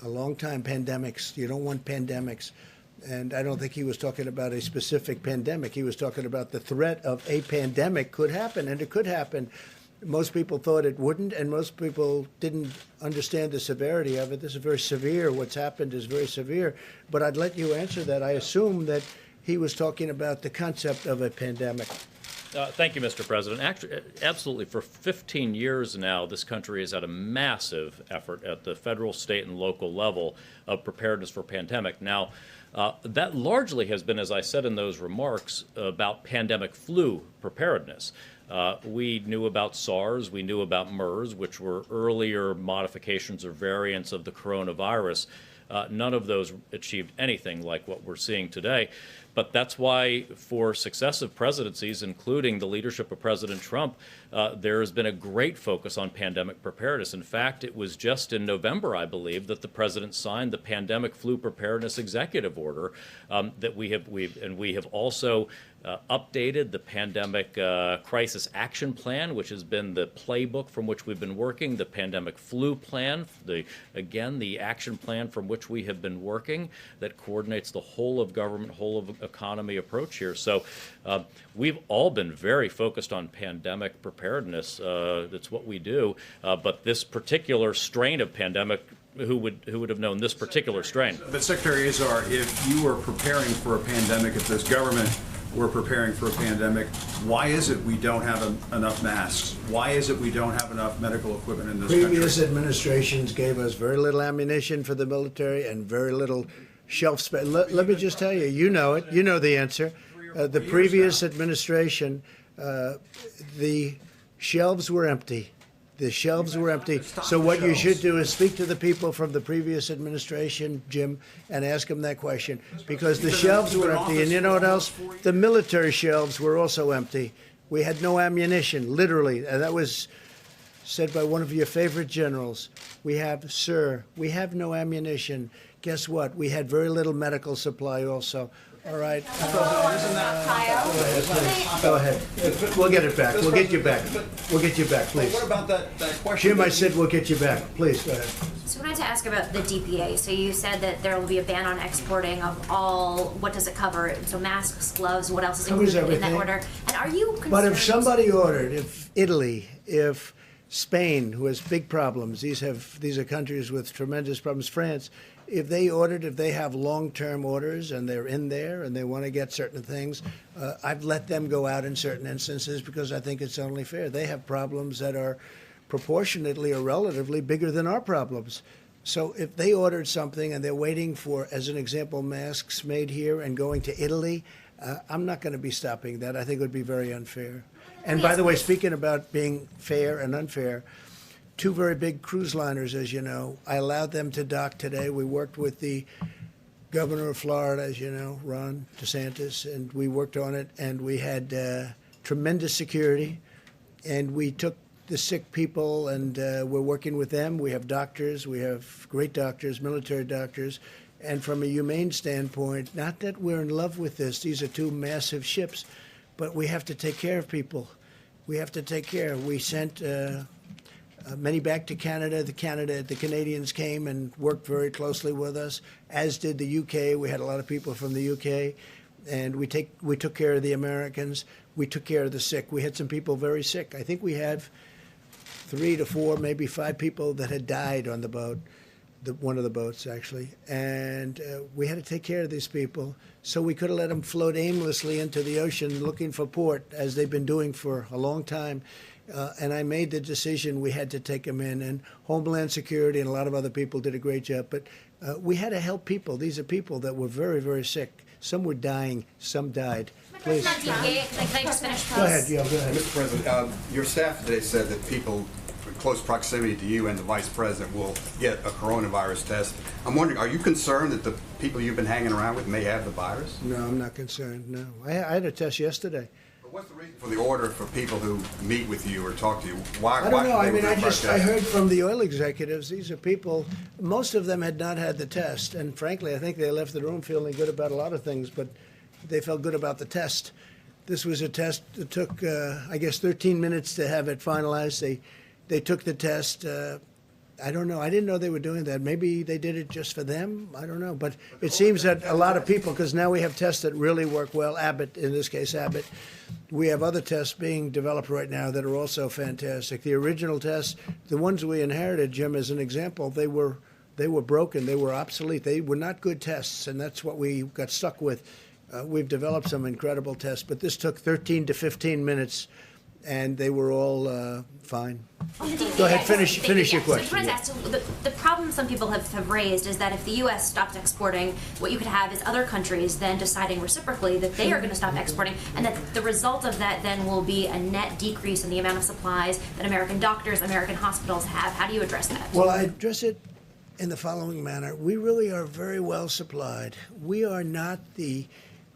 a long time, pandemics. You don't want pandemics. And I don't think he was talking about a specific pandemic. He was talking about the threat of a pandemic could happen, and it could happen. Most people thought it wouldn't, and most people didn't understand the severity of it. This is very severe. What's happened is very severe. But I'd let you answer that. I assume that he was talking about the concept of a pandemic. Thank you, Mr. President. Actually, absolutely. For 15 years now, this country has had a massive effort at the federal, state, and local level of preparedness for pandemic. Now, that largely has been, as I said in those remarks, about pandemic flu preparedness. We knew about SARS, we knew about MERS, which were earlier modifications or variants of the coronavirus. None of those achieved anything like what we're seeing today. But that's why for successive presidencies, including the leadership of President Trump, there has been a great focus on pandemic preparedness. In fact, it was just in November, I believe, that the president signed the Pandemic Flu Preparedness Executive Order that we have also updated the Pandemic Crisis Action Plan, which has been the playbook from which we've been working, the Pandemic Flu Plan, the action plan from which we have been working that coordinates the whole of government, whole of economy approach here. So we've all been very focused on pandemic preparedness. That's what we do. But this particular strain of pandemic, who would have known this particular strain? But Secretary Azar, if you were preparing for a pandemic, if this government were preparing for a pandemic, why is it we don't have enough masks? Why is it we don't have enough medical equipment in this country? Previous administrations gave us very little ammunition for the military and very little shelf space. Let me just tell you, you know it. You know the answer. The previous administration, the shelves were empty. The shelves were empty. So what you should do is speak to the people from the previous administration, Jim, and ask them that question. Because the shelves were empty. And you know what else? The military shelves were also empty. We had no ammunition, literally. And that was said by one of your favorite generals. We have no ammunition. Guess what? We had very little medical supply also. All right. Go ahead. We'll get it back. We'll get you back. We'll get you back, please. What about that question? Jim, I said we'll get you back. Please, go ahead. So I wanted to ask about the DPA. So you said that there will be a ban on exporting of all, what does it cover? So masks, gloves, what else is Covers included in that everything. order? And are you concerned? But if somebody ordered, if Italy, if Spain, who has big problems, these are countries with tremendous problems, France, if they have long-term orders and they're in there and they want to get certain things, I've let them go out in certain instances because I think it's only fair. They have problems that are proportionately or relatively bigger than our problems. So if they ordered something and they're waiting for, as an example, masks made here and going to Italy, I'm not going to be stopping that. I think it would be very unfair. And by the way, speaking about being fair and unfair, two very big cruise liners, as you know, I allowed them to dock today. We worked with the governor of Florida, as you know, Ron DeSantis, and we worked on it, and we had tremendous security, and we took the sick people, and we're working with them. We have doctors. We have great doctors, military doctors. And from a humane standpoint, not that we're in love with this. These are two massive ships, but we have to take care of people. We have to take care. We sent many back to Canada. The Canadians came and worked very closely with us, as did the UK. We had a lot of people from the UK, and we took care of the Americans. We took care of the sick. We had some people very sick. I think we have 3 to 4, maybe 5 people that had died on the boat, one of the boats actually, and we had to take care of these people. So we could have let them float aimlessly into the ocean looking for port, as they've been doing for a long time. And I made the decision we had to take them in, and Homeland Security and a lot of other people did a great job. But we had to help people. These are people that were very, very sick. Some were dying, some died. Please. Can I just finish, please? Go ahead, go ahead. Mr. President, your staff today said that people in close proximity to you and the Vice President will get a coronavirus test. I'm wondering, are you concerned that the people you've been hanging around with may have the virus? No, I'm not concerned, no. I had a test yesterday. What's the reason for the order for people who meet with you or talk to you? Why? I don't know. Why I mean, should they I heard from the oil executives, these are people, most of them had not had the test. And frankly, I think they left the room feeling good about a lot of things, but they felt good about the test. This was a test that took, I guess, 13 minutes to have it finalized. They took the test. I don't know. I didn't know they were doing that. Maybe they did it just for them. I don't know. But it seems that a lot of people, because now we have tests that really work well. Abbott, in this case, Abbott. We have other tests being developed right now that are also fantastic. The original tests, the ones we inherited, Jim, as an example, they were broken. They were obsolete. They were not good tests, and that's what we got stuck with. We've developed some incredible tests, but this took 13 to 15 minutes. and they were all fine. On the DPA, Go ahead, so finish your So I question. just wanted to ask, so the problem some people have raised is that if the U.S. stopped exporting, what you could have is other countries then deciding reciprocally that they are going to stop exporting, and that the result of that then will be a net decrease in the amount of supplies that American doctors, American hospitals have. How do you address that? Well, I address it in the following manner. We really are very well supplied. We are not the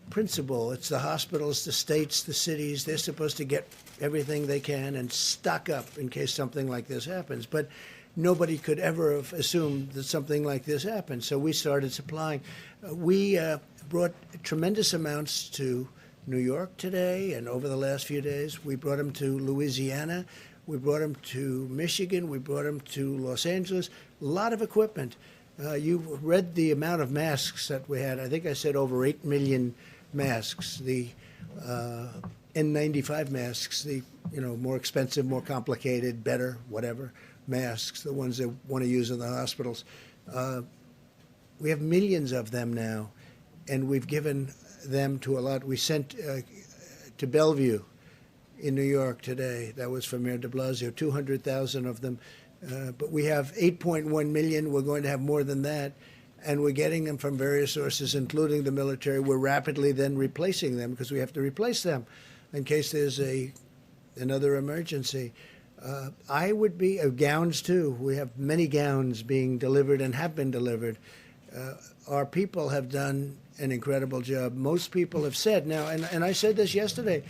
principal. It's the hospitals, the states, the cities. They're supposed to get everything they can and stock up in case something like this happens. But nobody could ever have assumed that something like this happened. So we started supplying. We brought tremendous amounts to New York today and over the last few days. We brought them to Louisiana. We brought them to Michigan. We brought them to Los Angeles. A lot of equipment. You read the amount of masks that we had. I think I said over 8 million masks. The N95 masks, the more expensive, more complicated, better, whatever masks, the ones that want to use in the hospitals. We have millions of them now, and we've given them to a lot. We sent to Bellevue in New York today. That was from Mayor de Blasio, 200,000 of them. But we have 8.1 million. We're going to have more than that. And we're getting them from various sources, including the military. We're rapidly then replacing them because we have to replace them in case there's another emergency. I would be gowns too. We have many gowns being delivered and have been delivered. Our people have done an incredible job. Most people have said now, and I said this yesterday,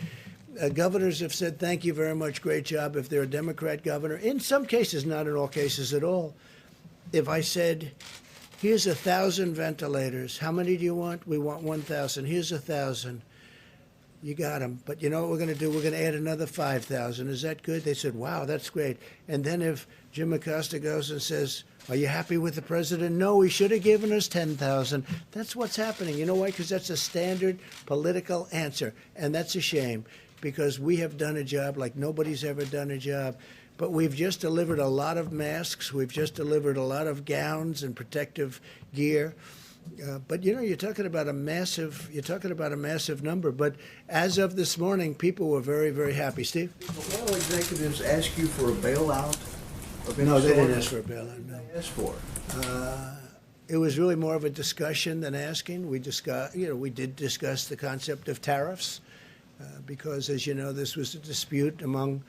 governors have said, thank you very much, great job. If they're a Democrat governor, in some cases, not in all cases at all. If I said, here's 1,000 ventilators, how many do you want? We want 1,000. Here's 1,000. You got them. But you know what we're going to do? We're going to add another 5,000. Is that good? They said, wow, that's great. And then if Jim Acosta goes and says, are you happy with the president? No, he should have given us 10,000. That's what's happening. You know why? Because that's a standard political answer. And that's a shame because we have done a job like nobody's ever done a job. But we've just delivered a lot of masks. We've just delivered a lot of gowns and protective gear. But you're talking about a massive number. But as of this morning, people were very, very happy. Steve? Will executives ask you for a bailout? No, they didn't ask for a bailout. No. They asked for it was really more of a discussion than asking. We did discuss the concept of tariffs because, as you know, this was a dispute among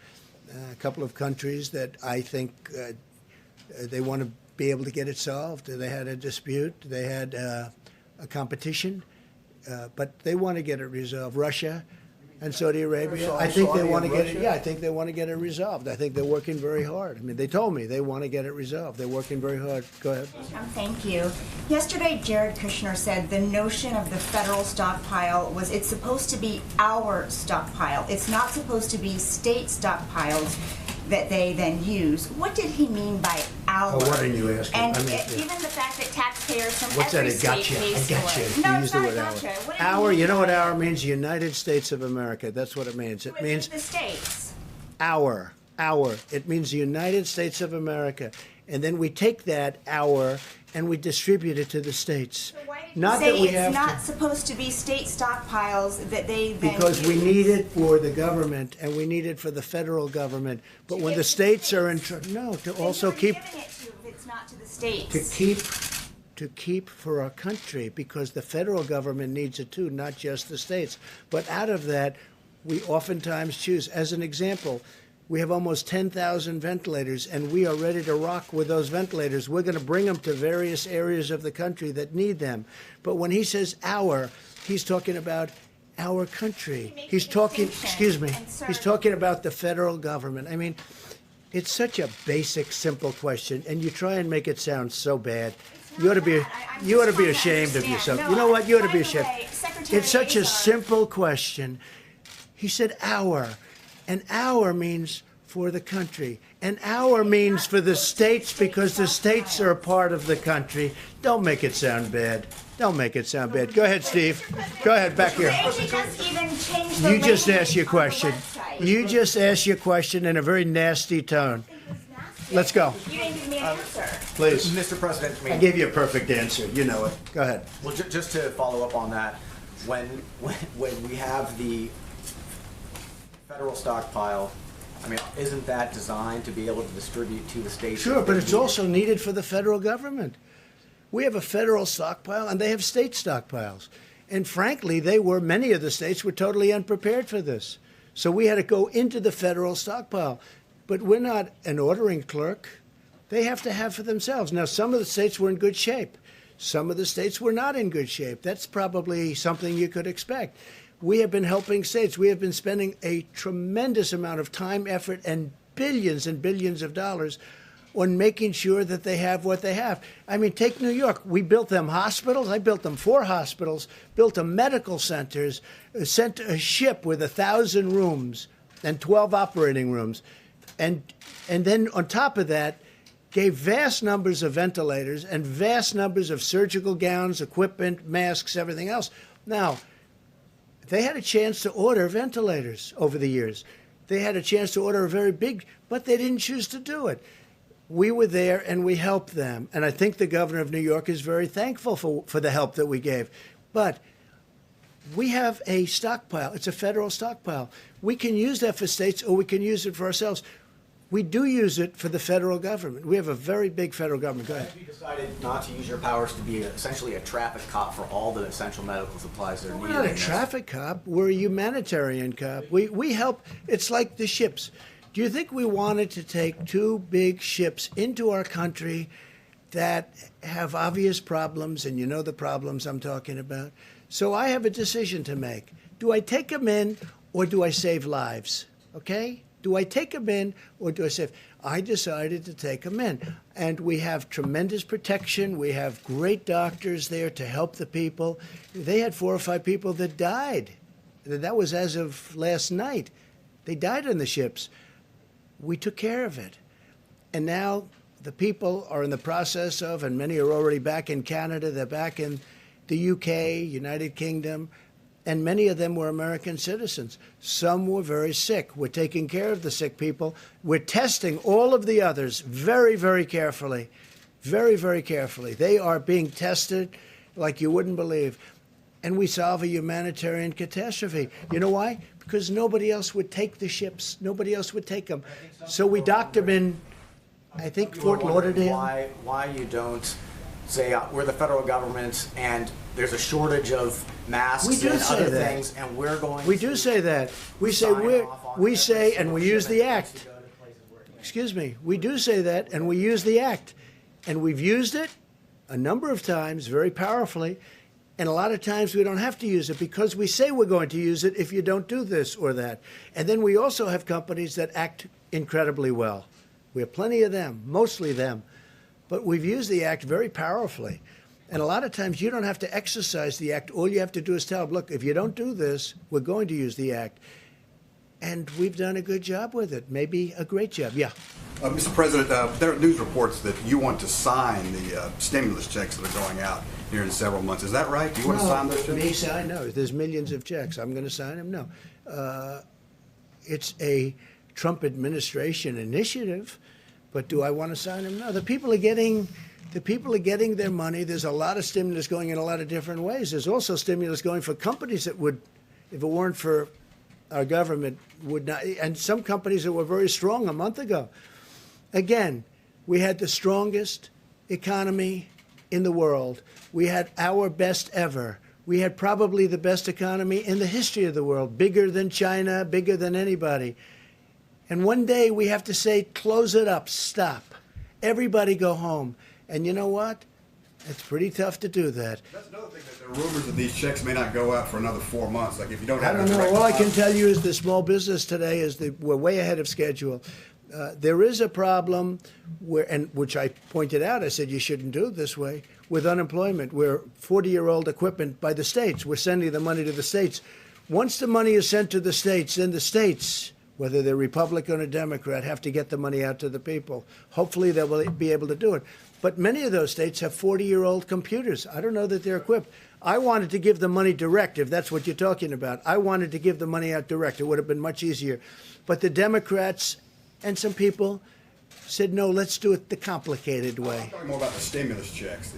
a couple of countries that I think they want to be able to get it solved. They had a dispute. They had a competition, but they want to get it resolved. Russia and Saudi Arabia, I think they want to get it. Yeah, I think they want to get it resolved. I think they're working very hard. I mean, they told me they want to get it resolved. They're working very hard. Go ahead. Thank you. Yesterday, Jared Kushner said the notion of the federal stockpile was it's supposed to be our stockpile. It's not supposed to be state stockpiles that they then use. What did he mean by our? Oh, why didn't you ask him? And even the fact that taxpayers from What's every that? I state pays got for you. it. You No, used it's the not a word gotcha. hour. What did Hour, he you know mean what by hour means? United States of America. That's what it means. It means the states? hour. It means the United States of America. And then we take that hour and we distribute it to the states. So why did you Not say that we it's have not to. supposed to be state stockpiles that they then Because we use? need it for the government and we need it for the federal government. But when the states are in, to also keep, Giving it to if it's not to the states. to keep for our country, because the federal government needs it too, not just the states. But out of that, we oftentimes choose. As an example, we have almost 10,000 ventilators, and we are ready to rock with those ventilators. We're going to bring them to various areas of the country that need them. But when he says our, he's talking about our country. He's talking, he's talking about the federal government. I mean, it's such a basic, simple question, and you try and make it sound so bad. You ought to be ashamed of yourself. You know what? You ought to be ashamed. It's such a simple question. He said our, and our means for the country, and our means for the states because the states are a part of the country. Don't make it sound bad. Don't make it sound bad. Go ahead, Steve. Go ahead, back here. You just asked your question. You just asked your question in a very nasty tone. Let's go. You didn't give me an answer. Please. Mr. President, I gave you a perfect answer. You know it. Go ahead. Well, just to follow up on that, when we have the Federal stockpile, I mean, isn't that designed to be able to distribute to the states? Sure, if but they it's need it? also needed for the federal government. We have a federal stockpile, and they have state stockpiles. And frankly, many of the states were totally unprepared for this. So we had to go into the federal stockpile. But we're not an ordering clerk. They have to have for themselves. Now, some of the states were in good shape. Some of the states were not in good shape. That's probably something you could expect. We have been helping states. We have been spending a tremendous amount of time, effort, and billions of dollars on making sure that they have what they have. I mean, take New York. We built them hospitals. I built them 4 hospitals, built them medical centers, sent a ship with 1,000 rooms and 12 operating rooms. And then on top of that, gave vast numbers of ventilators and vast numbers of surgical gowns, equipment, masks, everything else. Now, they had a chance to order ventilators over the years. They had a chance to order a very big, but they didn't choose to do it. We were there and we helped them. And I think the governor of New York is very thankful for the help that we gave. But we have a stockpile. It's a federal stockpile. We can use that for states or we can use it for ourselves. We do use it for the federal government. We have a very big federal government. Go ahead. Have you decided not to use your powers to be essentially a traffic cop for all the essential medical supplies that are needed? We're not a in this? traffic cop. We're a humanitarian cop. We help. It's like the ships. Do you think we wanted to take 2 big ships into our country that have obvious problems, and you know the problems I'm talking about? So I have a decision to make. Do I take them in or do I save lives? Okay? Do I take them in or do I save? I decided to take them in. And we have tremendous protection. We have great doctors there to help the people. They had 4 or 5 people that died. That was as of last night. They died on the ships. We took care of it. And now the people are in the process of, and many are already back in Canada, they're back in the UK, United Kingdom, and many of them were American citizens. Some were very sick. We're taking care of the sick people. We're testing all of the others very, very carefully, very, very carefully. They are being tested like you wouldn't believe. And we solve a humanitarian catastrophe. You know why? Because nobody else would take the ships. Nobody else would take them. So we docked them in, I think, Fort Lauderdale. Why you don't say we're the federal government and there's a shortage of masks and other things, and we're going. We do say that. We say and we use the act. Excuse me. We do say that, and we use the act, and we've used it a number of times, very powerfully. And a lot of times we don't have to use it because we say we're going to use it if you don't do this or that. And then we also have companies that act incredibly well. We have plenty of them, mostly them. But we've used the act very powerfully. And a lot of times you don't have to exercise the act. All you have to do is tell them, look, if you don't do this, we're going to use the act. And we've done a good job with it, maybe a great job. Yeah. Mr. President, there are news reports that you want to sign the stimulus checks that are going out here in several months. Is that right? Do you want to sign those checks? Me sign? No. There's millions of checks. I'm going to sign them? No. It's a Trump administration initiative, but do I want to sign them? No. The people are getting their money. There's a lot of stimulus going in a lot of different ways. There's also stimulus going for companies that would, if it weren't for our government, would not, and some companies that were very strong a month ago. Again, we had the strongest economy in the world. We had our best ever. We had probably the best economy in the history of the world, bigger than China, bigger than anybody. And one day we have to say, close it up, stop. Everybody go home. And you know what? It's pretty tough to do that. That's another thing, that there are rumors that these checks may not go out for another 4 months. Like if you don't have I don't know. All I can tell you is the small business today is that we're way ahead of schedule. There is a problem which I pointed out. I said you shouldn't do it this way with unemployment. We're 40-year-old equipment by the states. We're sending the money to the states. Once the money is sent to the states, then the states, whether they're Republican or Democrat, have to get the money out to the people. Hopefully they will be able to do it. But many of those states have 40-year-old computers. I don't know that they're equipped. I wanted to give the money direct, if that's what you're talking about. I wanted to give the money out direct. It would have been much easier. But the Democrats and some people said, no, let's do it the complicated way. I'm talking more about the stimulus checks.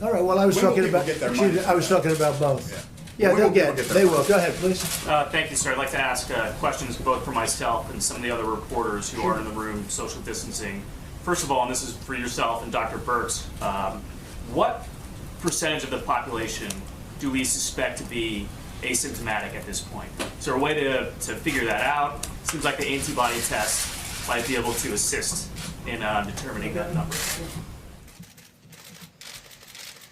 All right, well, I was talking about both. Yeah. Yeah, Where they'll will people get, their they will. votes? Go ahead, please. Thank you, sir. I'd like to ask questions both for myself and some of the other reporters who are in the room, social distancing. First of all, and this is for yourself and Dr. Birx, what percentage of the population do we suspect to be asymptomatic at this point? Is there a way to figure that out? Seems like the antibody test might be able to assist in determining that number.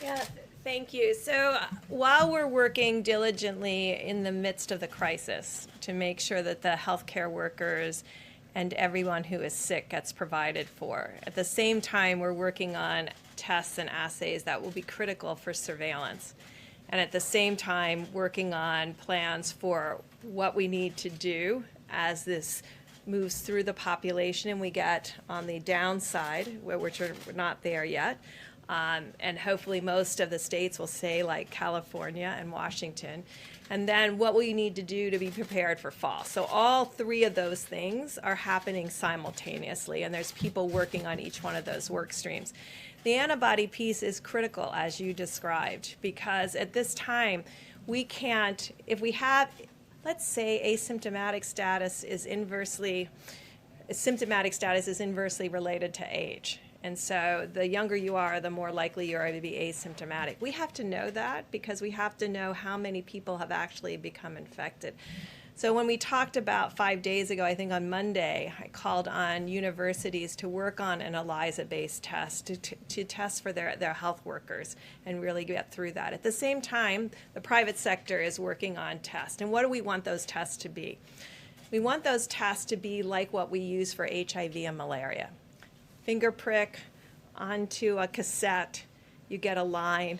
Yeah, thank you. So while we're working diligently in the midst of the crisis to make sure that the healthcare workers and everyone who is sick gets provided for, at the same time we're working on tests and assays that will be critical for surveillance. And at the same time working on plans for what we need to do as this moves through the population and we get on the downside, which we're not there yet. And hopefully most of the states will say, like California and Washington. And then what will you need to do to be prepared for fall? So all three of those things are happening simultaneously, and there's people working on each one of those work streams. The antibody piece is critical, as you described, because at this time, we can't, if we have, let's say asymptomatic status is inversely related to age. And so the younger you are, the more likely you are to be asymptomatic. We have to know that because we have to know how many people have actually become infected. So when we talked about 5 days ago, I think on Monday, I called on universities to work on an ELISA-based test to test for their health workers and really get through that. At the same time, the private sector is working on tests. And what do we want those tests to be? We want those tests to be like what we use for HIV and malaria. Finger prick onto a cassette, you get a line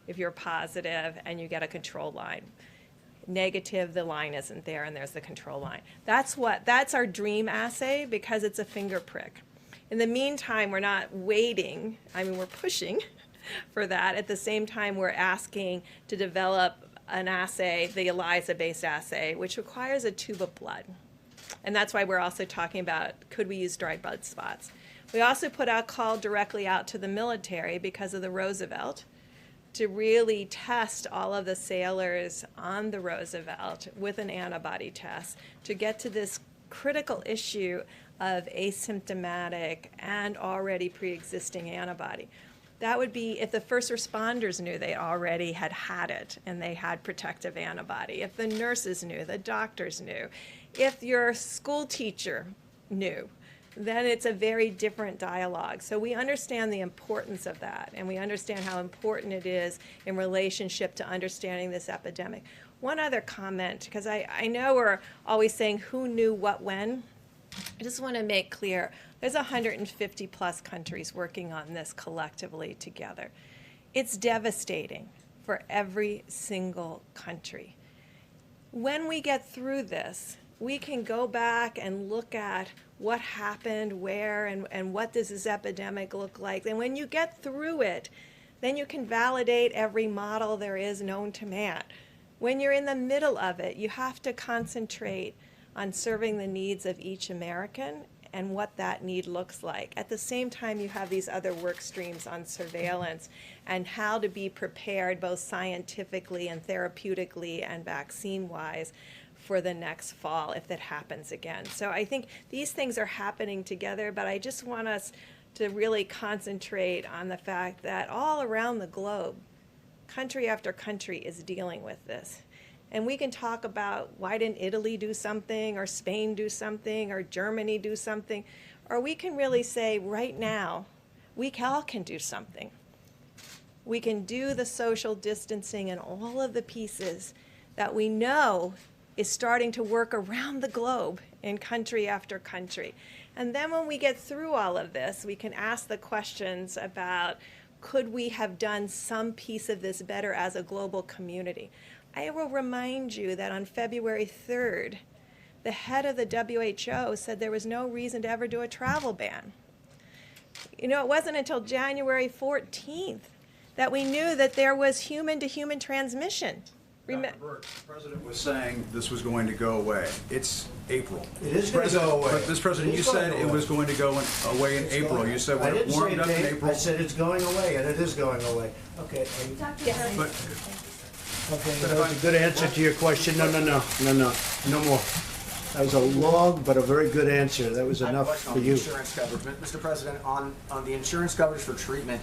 if you're positive, and you get a control line. Negative, the line isn't there, and there's the control line. That's our dream assay because it's a finger prick. In the meantime, we're not waiting. I mean, we're pushing for that. At the same time, we're asking to develop an assay, the ELISA-based assay, which requires a tube of blood. And that's why we're also talking about, could we use dried blood spots? We also put out a call directly out to the military because of the Roosevelt to really test all of the sailors on the Roosevelt with an antibody test to get to this critical issue of asymptomatic and already pre-existing antibody. That would be if the first responders knew they already had it and they had protective antibody, if the nurses knew, the doctors knew, if your school teacher knew, then it's a very different dialogue. So we understand the importance of that, and we understand how important it is in relationship to understanding this epidemic. One other comment, because I know we're always saying who knew what when. I just want to make clear, there's 150 plus countries working on this collectively together. It's devastating for every single country. When we get through this, we can go back and look at what happened, where, and what does this epidemic look like. And when you get through it, then you can validate every model there is known to man. When you're in the middle of it, you have to concentrate on serving the needs of each American and what that need looks like. At the same time, you have these other work streams on surveillance and how to be prepared both scientifically and therapeutically and vaccine-wise for the next fall if that happens again. So I think these things are happening together, but I just want us to really concentrate on the fact that all around the globe, country after country is dealing with this. And we can talk about why didn't Italy do something, or Spain do something, or Germany do something, or we can really say right now, we all can do something. We can do the social distancing and all of the pieces that we know is starting to work around the globe in country after country. And then when we get through all of this, we can ask the questions about, could we have done some piece of this better as a global community? I will remind you that on February 3rd, the head of the WHO said there was no reason to ever do a travel ban. You know, it wasn't until January 14th that we knew that there was human-to-human transmission. Dr. Birx, the President was saying this was going to go away. It's April. It is going to go away. But this President, you said it was going to go away in April. You said when it warmed up in April. I said it's going away, and it is going away. Okay. But Okay, that was a good answer to your question. No more. That was a long but a very good answer. That was I have a enough question for on you. Insurance coverage. Mr. President, on the insurance coverage for treatment,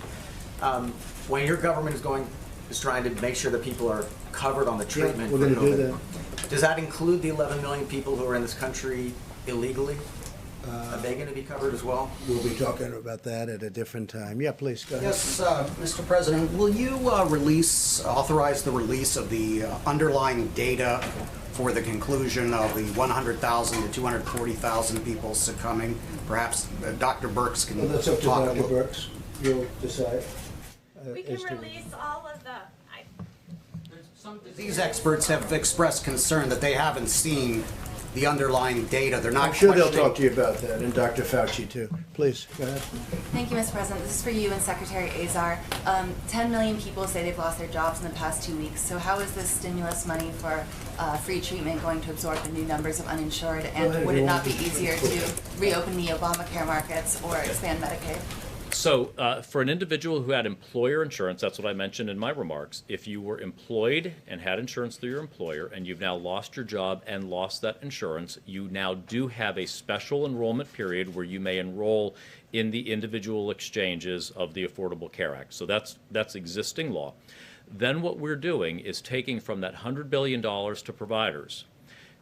when your government is trying to make sure that people are covered on the treatment we're for gonna do COVID, does that include the 11 million people who are in this country illegally? Are they going to be covered as well? We'll be talking about that at a different time. Yeah, please, go ahead. Yes, Mr. President, will you authorize the release of the underlying data for the conclusion of the 100,000 to 240,000 people succumbing? Perhaps Dr. Birx can Well, that's up to talk a Dr. little. Birx. You'll decide. We can release all of the, These experts have expressed concern that they haven't seen the underlying data. They're not I'm sure they'll questioning- talk to you about that, and Dr. Fauci, too. Please, go ahead. Thank you, Mr. President. This is for you and Secretary Azar. 10 million people say they've lost their jobs in the past 2 weeks. So how is this stimulus money for free treatment going to absorb the new numbers of uninsured? And ahead, would it you not be want to- easier to reopen the Obamacare markets or expand Medicaid? So, for an individual who had employer insurance, that's what I mentioned in my remarks, if you were employed and had insurance through your employer and you've now lost your job and lost that insurance, you now do have a special enrollment period where you may enroll in the individual exchanges of the Affordable Care Act. So that's existing law. Then what we're doing is taking from that $100 billion to providers,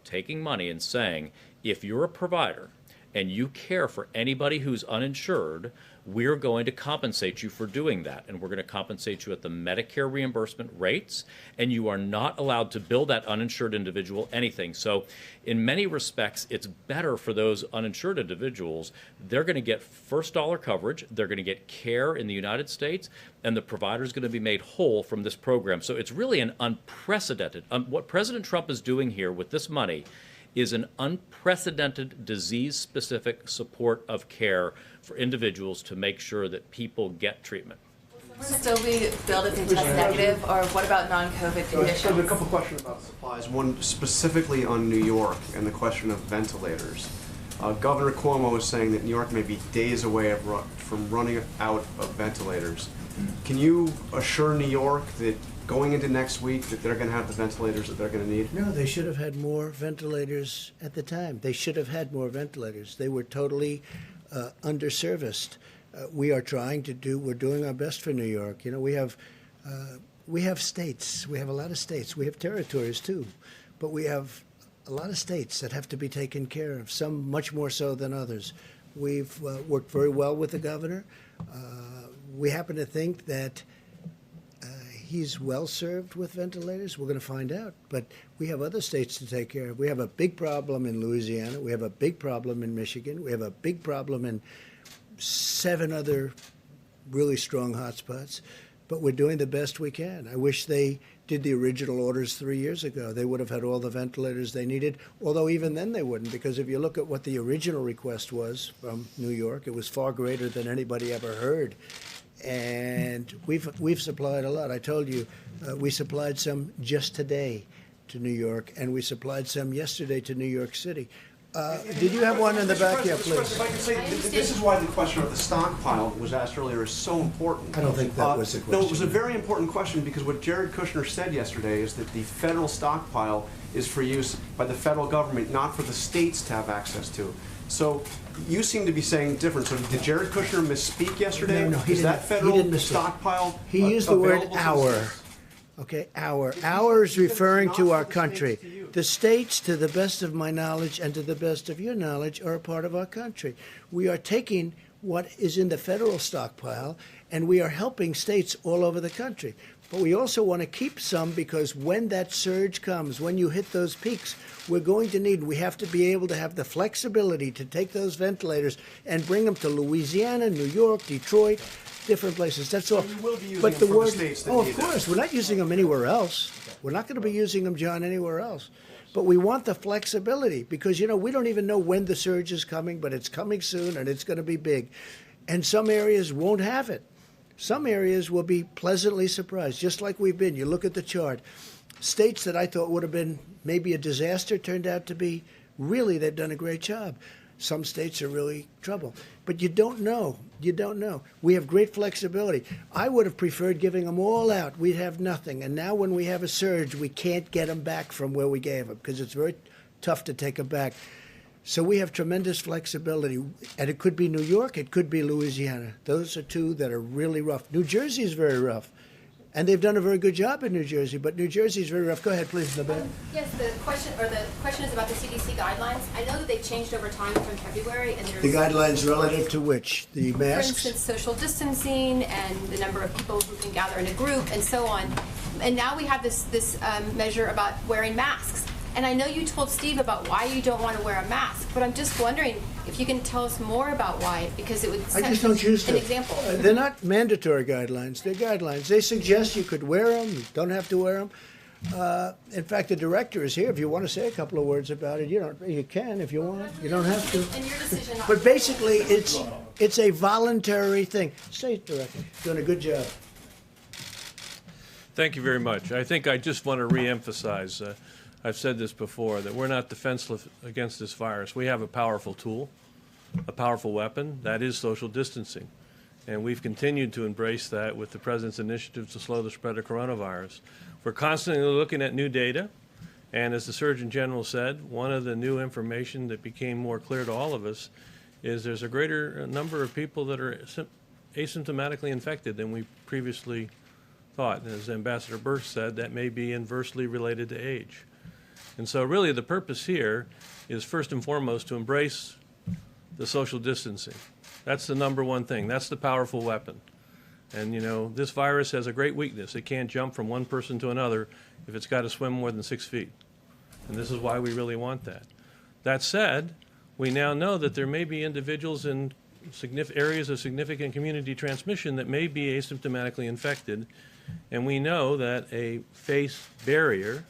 taking money and saying, if you're a provider and you care for anybody who's uninsured, we're going to compensate you for doing that. And we're going to compensate you at the Medicare reimbursement rates, and you are not allowed to bill that uninsured individual anything. So in many respects, it's better for those uninsured individuals. They're going to get first dollar coverage, they're going to get care in the United States, and the provider is going to be made whole from this program. So it's really an unprecedented, what President Trump is doing here with this money is an unprecedented disease-specific support of care for individuals to make sure that people get treatment. Will still be billed if they test negative, or what about non-COVID conditions? A couple questions about supplies. One specifically on New York and the question of ventilators. Governor Cuomo is saying that New York may be days away from running out of ventilators. Can you assure New York that going into next week that they're going to have the ventilators that they're going to need? No, they should have had more ventilators at the time. They should have had more ventilators. They were totally underserviced. We're doing our best for New York. You know, we have states. We have a lot of states. We have territories too, but we have a lot of states that have to be taken care of, some much more so than others. We've worked very well with the governor. We happen to think that he's well served with ventilators. We're going to find out. But we have other states to take care of. We have a big problem in Louisiana. We have a big problem in Michigan. We have a big problem in 7 other really strong hotspots. But we're doing the best we can. I wish they did the original orders 3 years ago. They would have had all the ventilators they needed, although even then they wouldn't, because if you look at what the original request was from New York, it was far greater than anybody ever heard. And we've supplied a lot. I told you, we supplied some just today to New York, and we supplied some yesterday to New York City. Did you have one in the back? Yeah, please. If I can say, this is why the question of the stockpile was asked earlier is so important. I don't think that was the question. No, it was a very important question because what Jared Kushner said yesterday is that the federal stockpile is for use by the federal government, not for the states to have access to. So you seem to be saying different. So did Jared Kushner misspeak yesterday? No, is that federal stockpile He used the word available to the our. states? Okay, our. Our is referring to our country. The states, to the best of my knowledge and to the best of your knowledge, are a part of our country. We are taking what is in the federal stockpile, and we are helping states all over the country. But we also want to keep some because when that surge comes, when you hit those peaks, we're going to need, we have to be able to have the flexibility to take those ventilators and bring them to Louisiana, New York, Detroit, different places. That's all. You will be using But them the for the word, states that oh, need of them. course, we're not using them anywhere else. We're not going to be using them, John, anywhere else. But we want the flexibility because, you know, we don't even know when the surge is coming, but it's coming soon and it's going to be big. And some areas won't have it. Some areas will be pleasantly surprised, just like we've been. You look at the chart. States that I thought would have been maybe a disaster turned out to be, really, they've done a great job. Some states are really trouble. But you don't know. You don't know. We have great flexibility. I would have preferred giving them all out. We'd have nothing. And now when we have a surge, we can't get them back from where we gave them because it's very tough to take them back. So we have tremendous flexibility. And it could be New York. It could be Louisiana. Those are two that are really rough. New Jersey is very rough. And they've done a very good job in New Jersey, but New Jersey is very rough. Go ahead, please, Nabeel. Yes, the question is about the CDC guidelines. I know that they've changed over time from February, and there's The guidelines relative to which? The for masks? instance, social distancing and the number of people who can gather in a group and so on. And now we have this measure about wearing masks. And I know you told Steve about why you don't want to wear a mask, but I'm just wondering if you can tell us more about why, because it would I set just don't choose an to. example. They're not mandatory guidelines. They're guidelines. They suggest you could wear them. You don't have to wear them. In fact, the director is here. If you want to say a couple of words about it, you can if you want. You don't have to. And your decision. But basically, it's a voluntary thing. State director, doing a good job. Thank you very much. I think I just want to reemphasize, I've said this before, that we're not defenseless against this virus. We have a powerful tool, a powerful weapon, that is social distancing. And we've continued to embrace that with the President's initiative to slow the spread of coronavirus. We're constantly looking at new data, and as the Surgeon General said, one of the new information that became more clear to all of us is there's a greater number of people that are asymptomatically infected than we previously thought. And as Ambassador Birx said, that may be inversely related to age. And so really the purpose here is first and foremost to embrace the social distancing. That's the number one thing. That's the powerful weapon. And you know, this virus has a great weakness. It can't jump from one person to another if it's got to swim more than 6 feet. And this is why we really want that. That said, we now know that there may be individuals in areas of significant community transmission that may be asymptomatically infected. And we know that a face barrier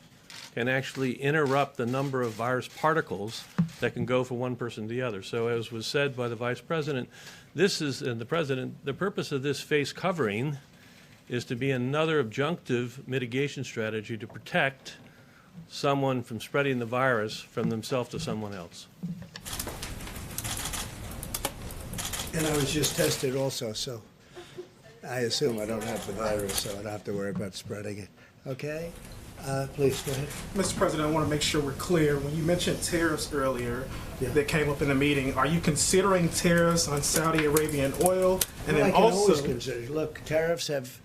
can actually interrupt the number of virus particles that can go from one person to the other. So as was said by the Vice President, the purpose of this face covering is to be another adjunctive mitigation strategy to protect someone from spreading the virus from themselves to someone else. And I was just tested also, so I assume I don't have the virus, so I don't have to worry about spreading it. Okay? Please, go ahead. Mr. President, I want to make sure we're clear. When you mentioned tariffs earlier that came up in the meeting, are you considering tariffs on Saudi Arabian oil? And Well, then I can always also, consider. Look, tariffs have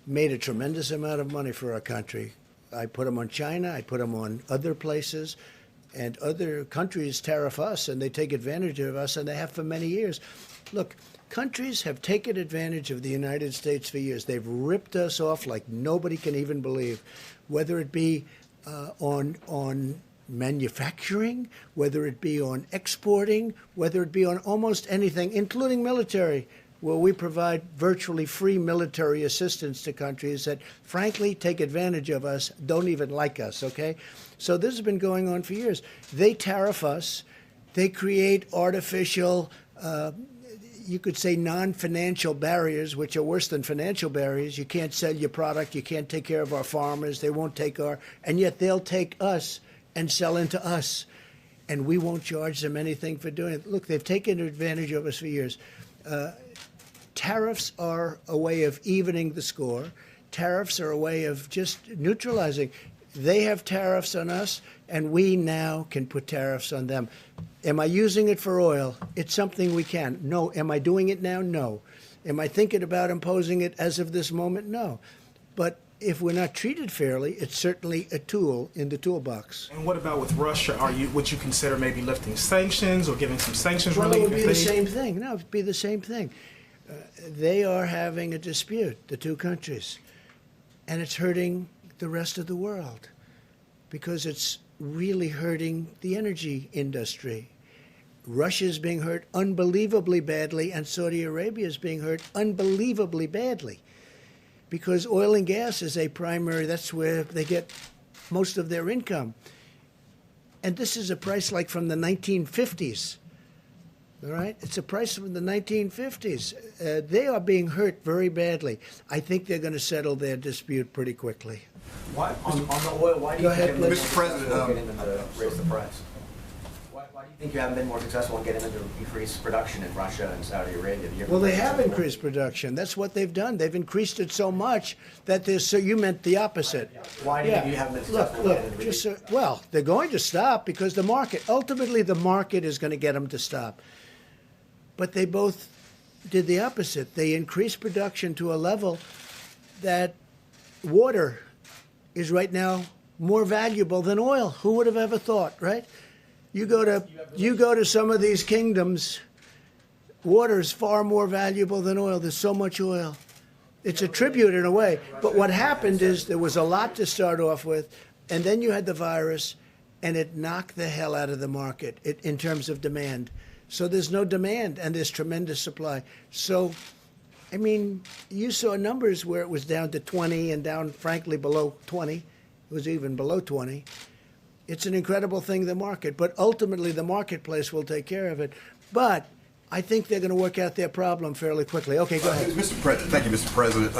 made a tremendous amount of money for our country. I put them on China. I put them on other places. And other countries tariff us, and they take advantage of us, and they have for many years. Look, countries have taken advantage of the United States for years. They've ripped us off like nobody can even believe, whether it be on manufacturing, whether it be on exporting, whether it be on almost anything, including military, where we provide virtually free military assistance to countries that, frankly, take advantage of us, don't even like us, okay? So this has been going on for years. They tariff us. They create artificial, you could say non-financial barriers, which are worse than financial barriers. You can't sell your product. You can't take care of our farmers. They won't take and yet they'll take us and sell into us. And we won't charge them anything for doing it. Look, they've taken advantage of us for years. Tariffs are a way of evening the score. Tariffs are a way of just neutralizing. They have tariffs on us, and we now can put tariffs on them. Am I using it for oil? It's something we can. No. Am I doing it now? No. Am I thinking about imposing it as of this moment? No. But if we're not treated fairly, it's certainly a tool in the toolbox. and what about with Russia? Would you consider maybe lifting sanctions or giving some sanctions Well, relief? it would be if the they- same thing. No, it would be the same thing. They are having a dispute, the two countries, and it's hurting the rest of the world because it's really hurting the energy industry. Russia's being hurt unbelievably badly, and Saudi Arabia is being hurt unbelievably badly because oil and gas is a primary, that's where they get most of their income. And this is a price like from the 1950s. All right? It's a price from the 1950s. They are being hurt very badly. I think they're going to settle their dispute pretty quickly. Why, on the oil, why do Go you ahead, think please. Mr. President, get them to raise the price? Why do I think you haven't been more successful in getting them to increase production in Russia and Saudi Arabia. Well, they have increased production. That's what they've done. They've increased it so much that there's, so you meant the opposite. Why do you think you haven't been successful in getting them to Just, well, they're going to stop because the market, ultimately the market is going to get them to stop. But they both did the opposite. They increased production to a level that water is right now more valuable than oil. Who would have ever thought, right? You go to some of these kingdoms, water is far more valuable than oil. There's so much oil. It's a tribute in a way. But what happened is there was a lot to start off with, and then you had the virus, and it knocked the hell out of the market in terms of demand. So there's no demand, and there's tremendous supply. So, I mean, you saw numbers where it was down to 20 and down, frankly, below 20. It was even below 20. It's an incredible thing, the market. But ultimately, the marketplace will take care of it. But I think they're going to work out their problem fairly quickly. Okay, go ahead. Mr. President, thank you, Mr. President.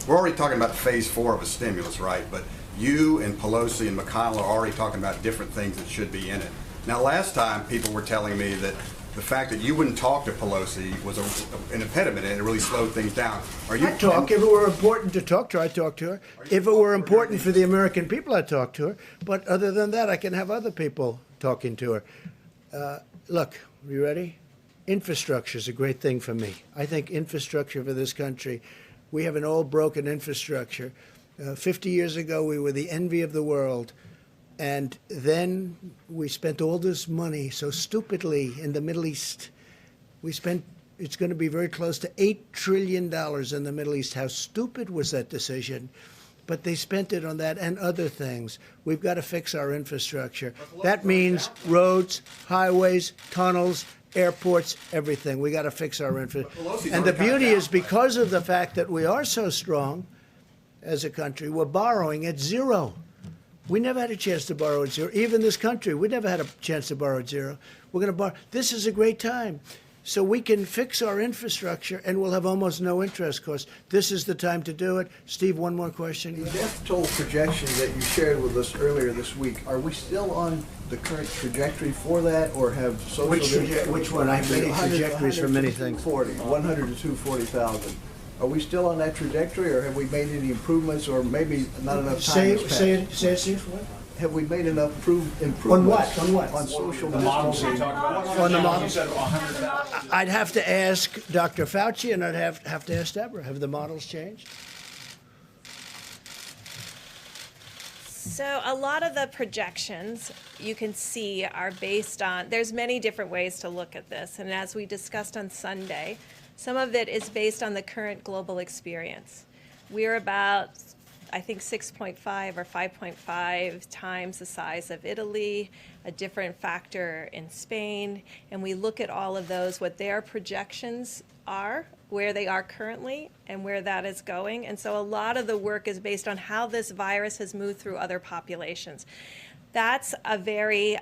We're already talking about phase 4 of a stimulus, right? But you and Pelosi and McConnell are already talking about different things that should be in it. Now, last time, people were telling me that the fact that you wouldn't talk to Pelosi was an impediment and it really slowed things down. I'd talk. If it were important to talk to her, I'd talk to her. If it were important for the American people, I'd talk to her. But other than that, I can have other people talking to her. Look, you ready? Infrastructure is a great thing for me. I think infrastructure for this country, we have an old broken infrastructure. 50 years ago, we were the envy of the world. And then we spent all this money so stupidly in the Middle East. It's going to be very close to $8 trillion in the Middle East. How stupid was that decision? But they spent it on that and other things. We've got to fix our infrastructure. That means roads, highways, tunnels, airports, everything. We got to fix our infrastructure. And the beauty is because of the fact that we are so strong as a country, we're borrowing at zero. We never had a chance to borrow at zero. Even this country, we never had a chance to borrow at zero. We're going to borrow. This is a great time. So we can fix our infrastructure, and we'll have almost no interest costs. This is the time to do it. Steve, one more question. The death toll projections that you shared with us earlier this week, are we still on the current trajectory for that, or have social... Which one? I have many trajectories for many things. 100 to 240,000. Are we still on that trajectory, or have we made any improvements, or maybe not enough time has passed? Say it, Steve. What? Have we made enough improvements? On what? On what? On social The models distancing. you talked about? On the models? I'd have to ask Dr. Fauci, and I'd have to ask Deborah. Have the models changed? So a lot of the projections you can see are based on, there's many different ways to look at this. And as we discussed on Sunday, some of it is based on the current global experience. We're about, I think, 6.5 or 5.5 times the size of Italy, a different factor in Spain, and we look at all of those, what their projections are, where they are currently, and where that is going. And so a lot of the work is based on how this virus has moved through other populations. That's a very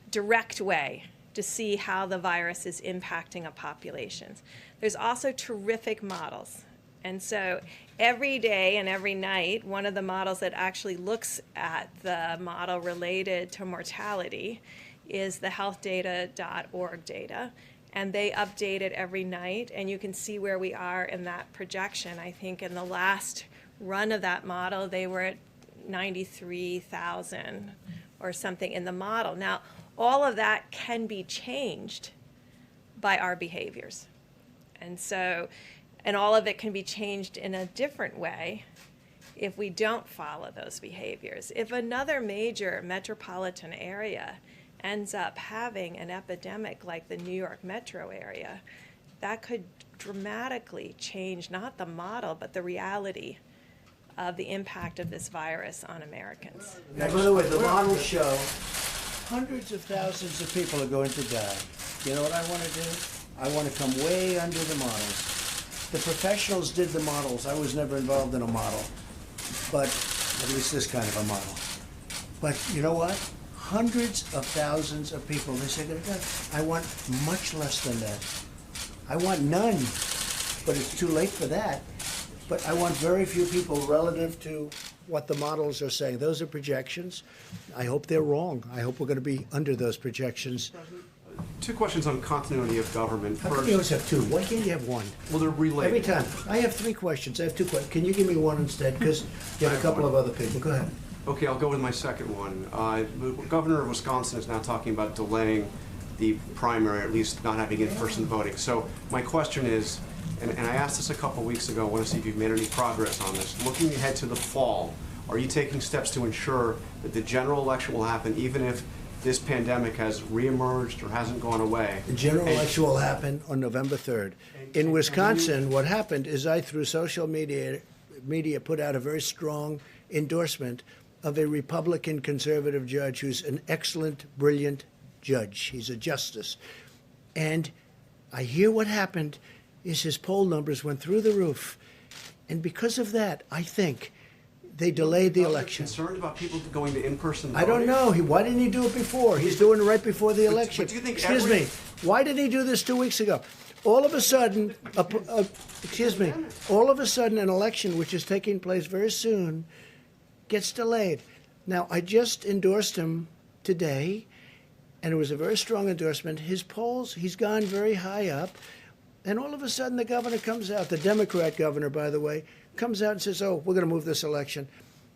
direct way to see how the virus is impacting a population. There's also terrific models. And so every day and every night, one of the models that actually looks at the model related to mortality is the healthdata.org data. And they update it every night, and you can see where we are in that projection. I think in the last run of that model, they were at 93,000 or something in the model. Now, all of that can be changed by our behaviors. And so, and all of it can be changed in a different way if we don't follow those behaviors. If another major metropolitan area ends up having an epidemic like the New York metro area, that could dramatically change not the model, but the reality of the impact of this virus on Americans. Now, by the way, the models show hundreds of thousands of people are going to die. You know what I want to do? I want to come way under the models. The professionals did the models. I was never involved in a model, but at least this kind of a model. But you know what? Hundreds of thousands of people, they say, I want much less than that. I want none, but it's too late for that. But I want very few people relative to what the models are saying. Those are projections. I hope they're wrong. I hope we're going to be under those projections. Two questions on continuity of government. How come you always have two? Why can't you have one? Well, they're related. Every time. I have three questions. I have two questions. Can you give me one instead? Because you have a couple of other people. Go ahead. Okay, I'll go with my second one. The governor of Wisconsin is now talking about delaying the primary, or at least not having in-person voting. So my question is, and I asked this a couple weeks ago, I want to see if you've made any progress on this. Looking ahead to the fall, are you taking steps to ensure that the general election will happen even if this pandemic has reemerged or hasn't gone away? The general election will happen on November 3rd. In Wisconsin, what happened is I, through social media, put out a very strong endorsement of a Republican conservative judge who's an excellent, brilliant judge. He's a justice. And I hear what happened is his poll numbers went through the roof. And because of that, I think they delayed the election. Concerned about people going to in-person I voting? don't know. Why didn't he do it before? He's doing it right before the election. But do you think Excuse me. Why did he do this 2 weeks ago? All of a sudden, all of a sudden an election which is taking place very soon gets delayed. Now, I just endorsed him today, and it was a very strong endorsement. His polls, he's gone very high up, and all of a sudden the governor comes out, the Democrat governor, by the way, comes out and says, oh, we're going to move this election.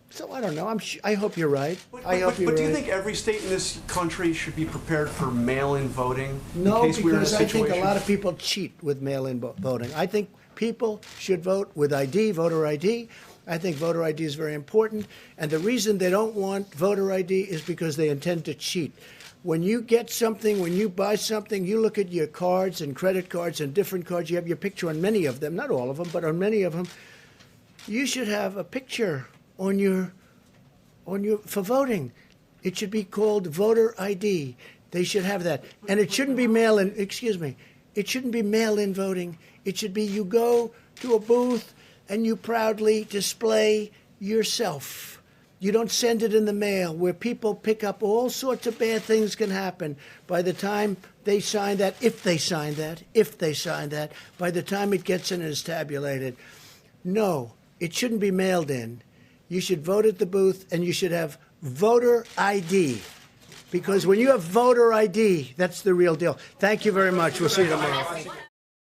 So I don't know. I hope you're right. I hope you're right. But do you think every state in this country should be prepared for mail-in voting? No, in case we're in a because I think situation? a lot of people cheat with mail-in voting. I think people should vote with ID, voter ID. I think voter ID is very important. And the reason they don't want voter ID is because they intend to cheat. When you get something, when you buy something, you look at your cards and credit cards and different cards. You have your picture on many of them, not all of them, but on many of them. You should have a picture on your for voting. It should be called voter ID. They should have that. And it shouldn't be mail-in, excuse me, it shouldn't be mail-in voting. It should be you go to a booth and you proudly display yourself. You don't send it in the mail where people pick up all sorts of bad things can happen by the time they sign that, if they sign that, by the time it gets in and is tabulated. No, it shouldn't be mailed in. You should vote at the booth, and you should have voter ID. Because when you have voter ID, that's the real deal. Thank you very much. We'll see you tomorrow.